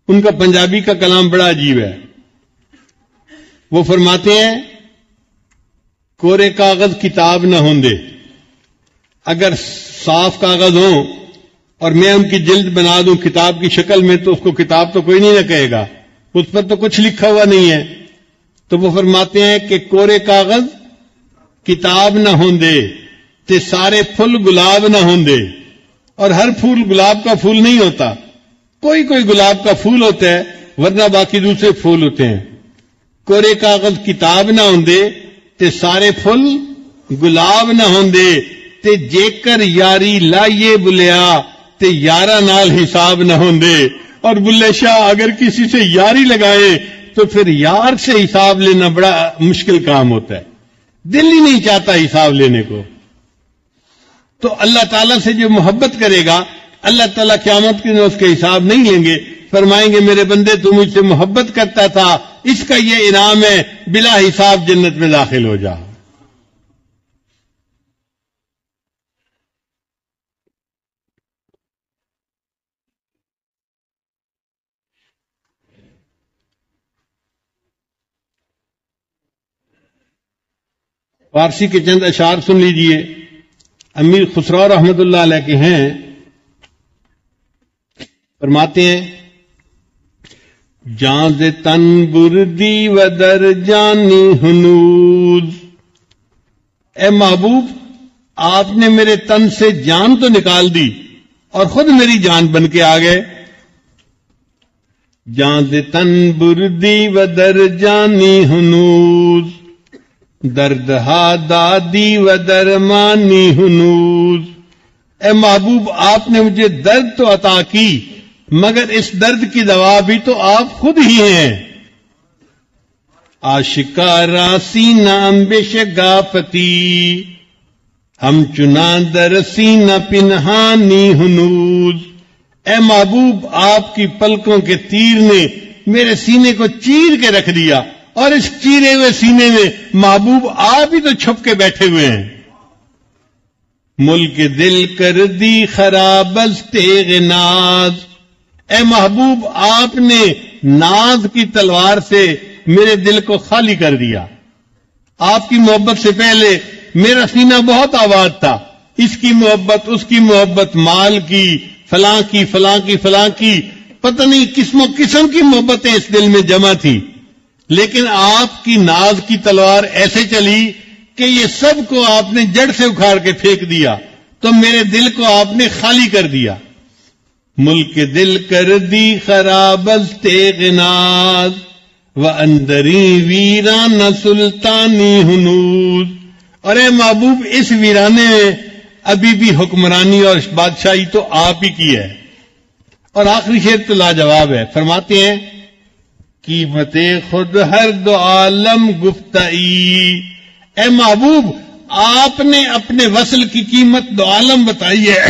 ان کا پنجابی کا کلام بڑا عجیب ہے. وہ فرماتے ہیں کورے کاغذ کتاب نہ ہوندے اگر صاف کاغذ ہوں اور میں ان کی جلد بنا دوں کتاب کی شکل میں تو اس کو کتاب تو کوئی نہیں نہ کہے گا، اس پر تو کچھ لکھا ہوا نہیں ہے. تو وہ فرماتے ہیں کہ کورے کاغذ کتاب نہ ہوندے تے سارے پھل گلاب نہ ہوندے. اور ہر پھول گلاب کا پھول نہیں ہوتا، کوئی کوئی گلاب کا پھول ہوتا ہے ورنہ باقی دوسرے پھول ہوتے ہیں. کورے کاغذ کتاب نہ ہوندے تے سارے پھل گلاب نہ ہوندے تے جے کر یاری لائیے بلیا تے یارہ نال حساب نہ ہوندے. اور بلے شاہ اگر کسی سے یاری لگائے تو پھر یار سے حساب لینا بڑا مشکل کام ہوتا ہے، دل ہی نہیں چاہتا حساب لینے کو. تو اللہ تعالیٰ سے جو محبت کرے گا اللہ تعالیٰ قیامت کے دن اس کے حساب نہیں لیں گے، فرمائیں گے میرے بندے تو مجھ سے محبت کرتا تھا، اس کا یہ انعام ہے، بلا حساب جنت میں داخل ہو جا. فارسی کے چند اشعار سن لیجئے، امیر خسرو رحمت اللہ علیہ کے ہیں. فرماتے ہیں جان ز تن بردی و در جانی ہنوز. اے محبوب آپ نے میرے تن سے جان تو نکال دی اور خود میری جان بن کے آ گئے. جان ز تن بردی و در جانی ہنوز دردہا دادی و درمانی ہنوز. اے محبوب آپ نے مجھے درد تو عطا کی مگر اس درد کی دوا بھی تو آپ خود ہی ہیں. آشکارا سینہ امبش گاپتی ہم چنا در سینہ پنہانی ہنوز. اے محبوب آپ کی پلکوں کے تیر نے میرے سینے کو چیر کے رکھ دیا اور اس چیرے ہوئے سینے میں محبوب آپ ہی تو چھپ کے بیٹھے ہوئے ہیں. ملک دل کر دی خراب از تیغ ناز. اے محبوب آپ نے ناز کی تلوار سے میرے دل کو خالی کر دیا. آپ کی محبت سے پہلے میرا سینہ بہت آباد تھا، اس کی محبت اس کی محبت، مال کی فلاں کی فلاں کی فلاں کی، پتہ نہیں قسم و قسم کی محبتیں اس دل میں جمع تھی. لیکن آپ کی ناز کی تلوار ایسے چلی کہ یہ سب کو آپ نے جڑ سے اکھاڑ کے پھینک دیا تو میرے دل کو آپ نے خالی کر دیا. ملک دل کر دی خراب از تیغ ناز و اندری ویران سلطانی ہنوز. اور اے محبوب اس ویرانے میں ابھی بھی حکمرانی اور بادشاہی تو آپ ہی کی ہے. اور آخری شعر تو لاجواب ہے. فرماتے ہیں قیمت خود ہر دو عالم گفتئی. اے محبوب آپ نے اپنے وصل کی قیمت دو عالم بتائی ہے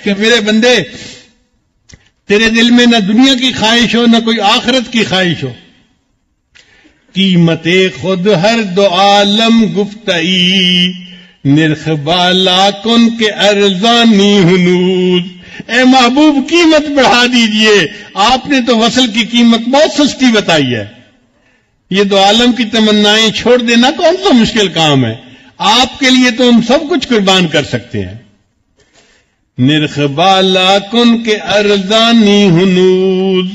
کہ میرے بندے تیرے دل میں نہ دنیا کی خواہش ہو نہ کوئی آخرت کی خواہش ہو. قیمت خود ہر دو عالم گفتئی نرخ بالا کن کے ارزانی ہنوز. اے محبوب قیمت بڑھا دیجئے، آپ نے تو وصل کی قیمت بہت سستی بتائی ہے. یہ دو عالم کی تمنائیں چھوڑ دینا کون سا مشکل کام ہے، آپ کے لیے تو ہم سب کچھ قربان کر سکتے ہیں. نرخ بالا کن کے ارزانی ہنوز.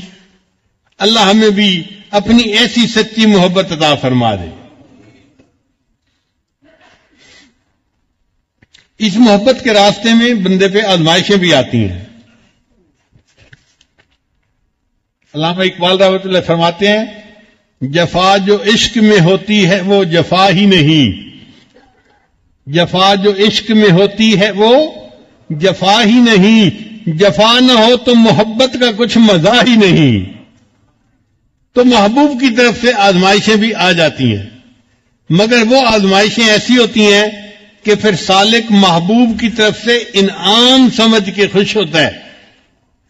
اللہ ہمیں بھی اپنی ایسی سچی محبت عطا فرما دے. اس محبت کے راستے میں بندے پہ آزمائشیں بھی آتی ہیں. علامہ اقبال رحمۃ اللہ فرماتے ہیں جفا جو عشق میں ہوتی ہے وہ جفا ہی نہیں. جفا جو عشق میں ہوتی ہے وہ جفا ہی نہیں. جفا نہ ہو تو محبت کا کچھ مزہ ہی نہیں. تو محبوب کی طرف سے آزمائشیں بھی آ جاتی ہیں مگر وہ آزمائشیں ایسی ہوتی ہیں کہ پھر سالک محبوب کی طرف سے انعام سمجھ کے خوش ہوتا ہے،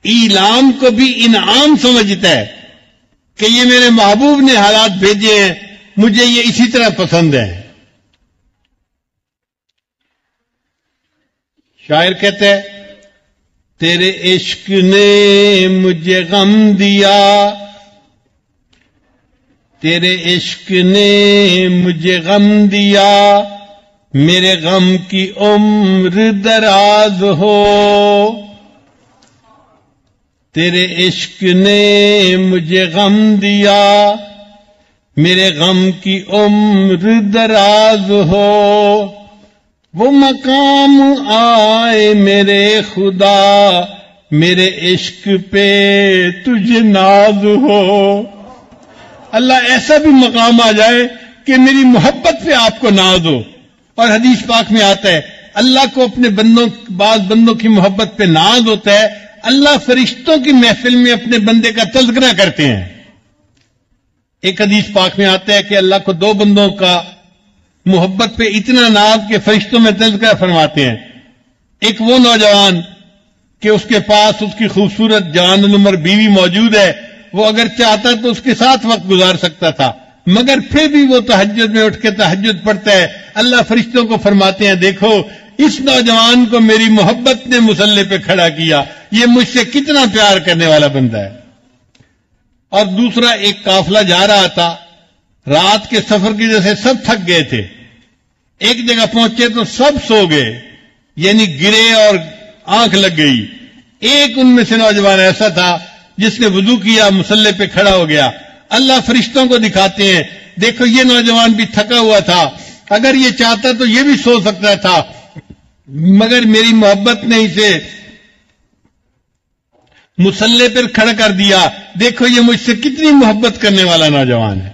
ایلام کو بھی انعام سمجھتا ہے کہ یہ میرے محبوب نے حالات بھیجے ہیں، مجھے یہ اسی طرح پسند ہے. شاعر کہتا ہے تیرے عشق نے مجھے غم دیا، تیرے عشق نے مجھے غم دیا، میرے غم کی عمر دراز ہو، تیرے عشق نے مجھے غم دیا، میرے غم کی عمر دراز ہو، وہ مقام آئے میرے خدا، میرے عشق پہ تجھے ناز ہو۔ اللہ ایسا بھی مقام آ جائے کہ میری محبت پہ آپ کو ناز ہو۔ اور حدیث پاک میں آتا ہے اللہ کو اپنے بعض بندوں کی محبت پہ ناز ہوتا ہے، اللہ فرشتوں کی محفل میں اپنے بندے کا تذکرہ کرتے ہیں۔ ایک حدیث پاک میں آتا ہے کہ اللہ کو دو بندوں کا محبت پہ اتنا ناز کہ فرشتوں میں تذکرہ فرماتے ہیں۔ ایک وہ نوجوان کہ اس کے پاس اس کی خوبصورت جوان عمر بیوی موجود ہے، وہ اگر چاہتا تو اس کے ساتھ وقت گزار سکتا تھا، مگر پھر بھی وہ تہجد میں اٹھ کے تہجد پڑھتا ہے۔ اللہ فرشتوں کو فرماتے ہیں دیکھو اس نوجوان کو میری محبت نے مصلی پہ کھڑا کیا، یہ مجھ سے کتنا پیار کرنے والا بندہ ہے۔ اور دوسرا ایک قافلہ جا رہا تھا، رات کے سفر کی وجہ سے سب تھک گئے تھے، ایک جگہ پہنچے تو سب سو گئے، یعنی گرے اور آنکھ لگ گئی۔ ایک ان میں سے نوجوان ایسا تھا جس نے وضو کیا، مصلی پہ کھڑا ہو گیا۔ اللہ فرشتوں کو دکھاتے ہیں دیکھو یہ نوجوان بھی تھکا ہوا تھا، اگر یہ چاہتا تو یہ بھی سو سکتا تھا، مگر میری محبت نے اسے مصلی پر کھڑا کر دیا، دیکھو یہ مجھ سے کتنی محبت کرنے والا نوجوان ہے۔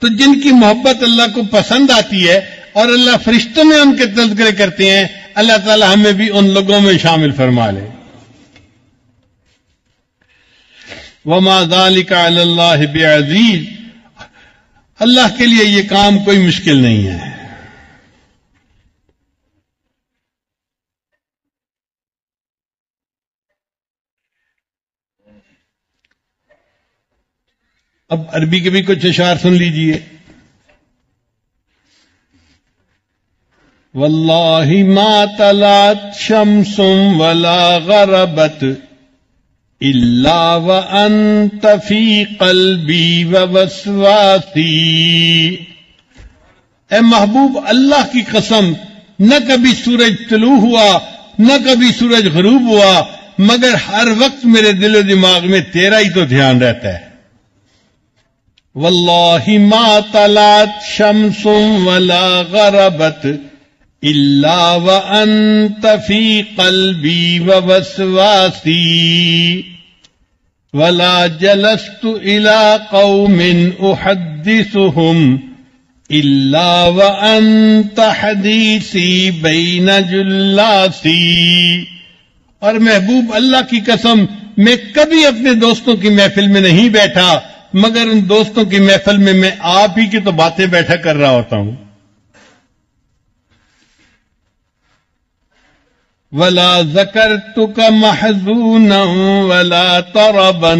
تو جن کی محبت اللہ کو پسند آتی ہے اور اللہ فرشتوں میں ان کے تذکرے کرتے ہیں، اللہ تعالی ہمیں بھی ان لوگوں میں شامل فرما لے۔ وما ذلك علی اللہ بعزیز، اللہ کے لیے یہ کام کوئی مشکل نہیں ہے۔ اب عربی کے بھی کچھ اشعار سن لیجئے۔ واللہ ما طلعت شمس ولا غربت الا وانت فی قلبی ووسواسی، اے محبوب اللہ کی قسم نہ کبھی سورج طلوع ہوا نہ کبھی سورج غروب ہوا، مگر ہر وقت میرے دل و دماغ میں تیرا ہی تو دھیان رہتا ہے۔ واللہ ما طلعت شمس ولا غربت الا وانت فی قلبی ووسواسی، ولا جلست الى قوم احدثهم الا وانت حدیثی بین جلاسی، اور محبوب اللہ کی قسم میں کبھی اپنے دوستوں کی محفل میں نہیں بیٹھا، مگر ان دوستوں کی محفل میں آپ ہی کی تو باتیں بیٹھا کر رہا ہوتا ہوں۔ ولا ذکرتک محزونا ولا طربا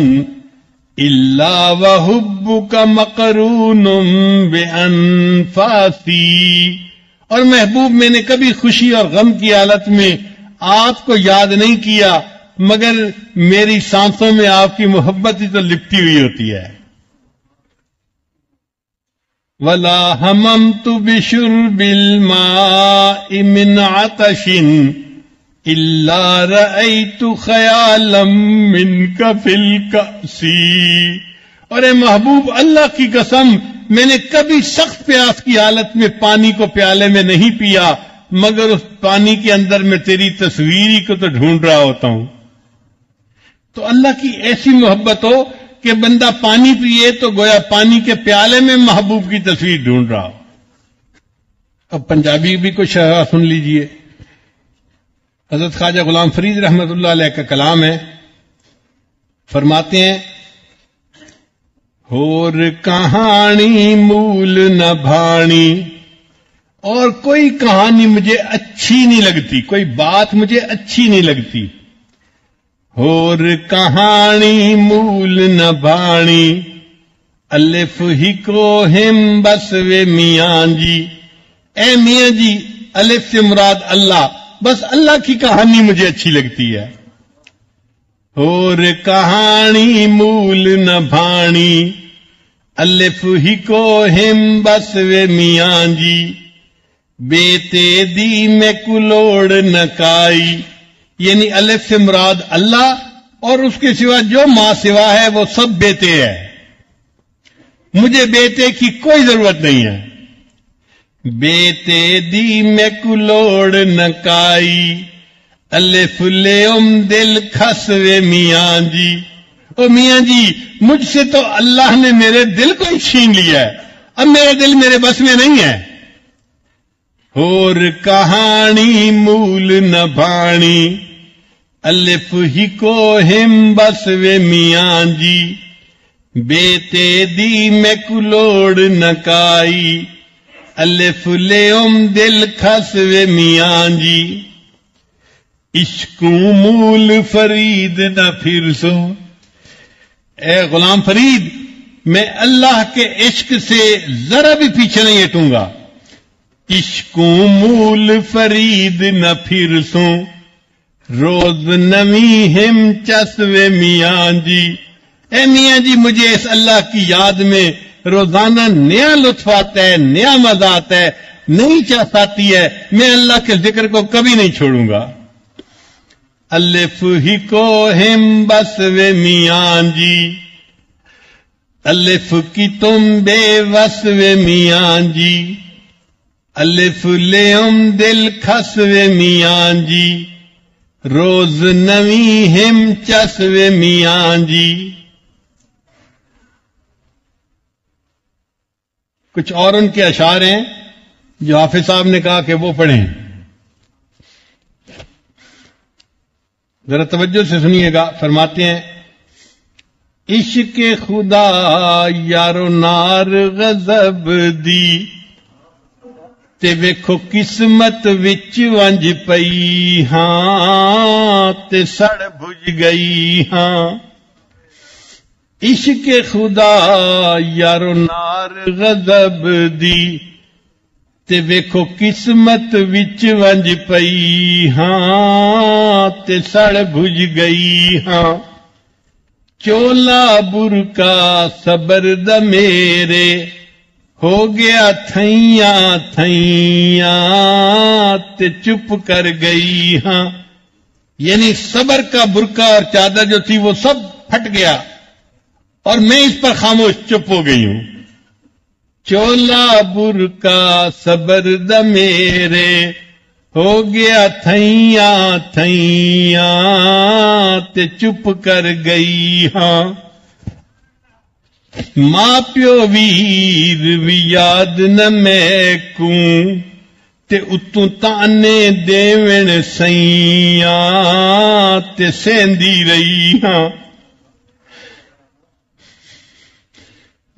الا وحبک مقرون بانفاسی، اور محبوب میں نے کبھی خوشی اور غم کی حالت میں آپ کو یاد نہیں کیا، مگر میری سانسوں میں آپ کی محبت ہی تو لپٹی ہوئی ہوتی ہے۔ ولا ہممت بشرب الماء من عطش الا رأيت خیالا منک فی الکأس، اور اے محبوب اللہ کی قسم میں نے کبھی سخت پیاس کی حالت میں پانی کو پیالے میں نہیں پیا، مگر اس پانی کے اندر میں تیری تصویری کو تو ڈھونڈ رہا ہوتا ہوں۔ تو اللہ کی ایسی محبت ہو کہ بندہ پانی پیے تو گویا پانی کے پیالے میں محبوب کی تصویر ڈھونڈ رہا ہو۔ اب پنجابی بھی کچھ سن لیجئے۔ حضرت خواجہ غلام فرید رحمت اللہ علیہ کا کلام ہے، فرماتے ہیں ہور کہانی مول نہ بھانی، اور کوئی کہانی مجھے اچھی نہیں لگتی، کوئی بات مجھے اچھی نہیں لگتی۔ ہور کہانی مول نہ بھانی، الف ہی کو ہم بس وے میاں جی، اے میاں جی الف سے مراد اللہ، بس اللہ کی کہانی مجھے اچھی لگتی ہے۔ اور کہانی مول نہ بھانی، الف ہی کو ہم بس وے میاں جی، بیتے دی میں کلوڑ نکائی، یعنی الف سے مراد اللہ اور اس کے سوا جو ماں سوا ہے وہ سب بیٹے ہے، مجھے بیٹے کی کوئی ضرورت نہیں ہے۔ بیٹے دی میں کلوڑ نکائی، الف لم دل کھسوے میاں جی، او میاں جی مجھ سے تو اللہ نے میرے دل کو ہی چھین لیا ہے، اب میرا دل میرے بس میں نہیں ہے۔ اور کہانی مول نہ بھانی، الف ہی کو ہم بس وے میاں جی، بیتے دی میں کلوڑ نکائی، الف لم دل کھس وے میاں جی، عشقوں مول فرید نہ پھر سو، اے غلام فرید میں اللہ کے عشق سے ذرا بھی پیچھے نہیں ہٹوں گا۔ عشقوں مول فرید نہ پھر سوں، روز نمی ہم چسوے میاں جی، اے میاں جی مجھے اس اللہ کی یاد میں روزانہ نیا لطف آتا ہے، نیا مزہ آتا ہے، نئی چاہت آتی ہے، میں اللہ کے ذکر کو کبھی نہیں چھوڑوں گا۔ الف ہی کو ہم بس وے میاں جی، الف کی تم بے وس وے میاں جی، الف لم دل کھس وے میاں جی، روز نوی ہم چس وے میاں جی۔ کچھ اور ان کے اشعار ہیں جو حافظ صاحب نے کہا کہ وہ پڑھیں، ذرا توجہ سے سنیے گا۔ فرماتے ہیں عشق خدا یارو نار غضب دی، تے ویکھو قسمت وچ ونج پئی ہاں، تے سڑ بھج گئی ہاں۔ عشق خدا یارو نار غضب دی، تے ویکھو قسمت وچ ونج پئی ہاں، تے سڑ بھج گئی ہاں۔ چولا برکا صبر دا میرے، ہو گیا تھیاں تھیاں، تے چپ کر گئی ہاں، یعنی صبر کا برقع اور چادر جو تھی وہ سب پھٹ گیا اور میں اس پر خاموش چپ ہو گئی ہوں۔ چولا برکا صبر دا میرے، ہو گیا تھیاں تھیاں، تے چپ کر گئی ہاں۔ ماں پیو ویر بھی یاد نہ میں کوں، تے اتوں تانے دیون سیاں، تے سیندی رہی ہاں۔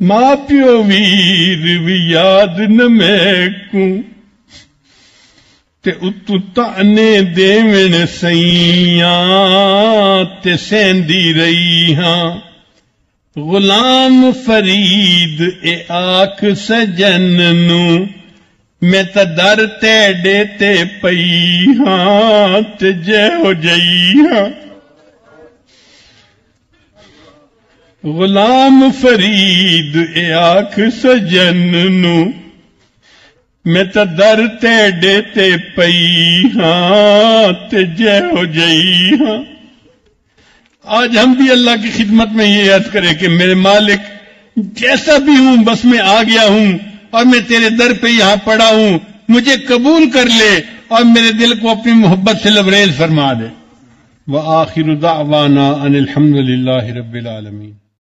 ماں پیو ویر بھی یاد نہ میں کوں، تے اتوں تانے دیون سیاں، تے سیندی رہی ہاں۔ غلام فرید اے آکھ سجن نو، میں تا در تیڑے تے پئی ہاں، تے جے ہو جئی ہاں۔ غلام فرید اے آکھ سجن نو، میں تا در تیڑے تے پئی ہاں، تے جے ہو جئی ہاں۔ آج ہم بھی اللہ کی خدمت میں یہ عرض کریں کہ میرے مالک جیسا بھی ہوں بس میں آ گیا ہوں اور میں تیرے در پہ یہاں پڑا ہوں، مجھے قبول کر لے اور میرے دل کو اپنی محبت سے لبریز فرما دے۔ وآخر دعوانا ان الحمد للہ رب العالمین۔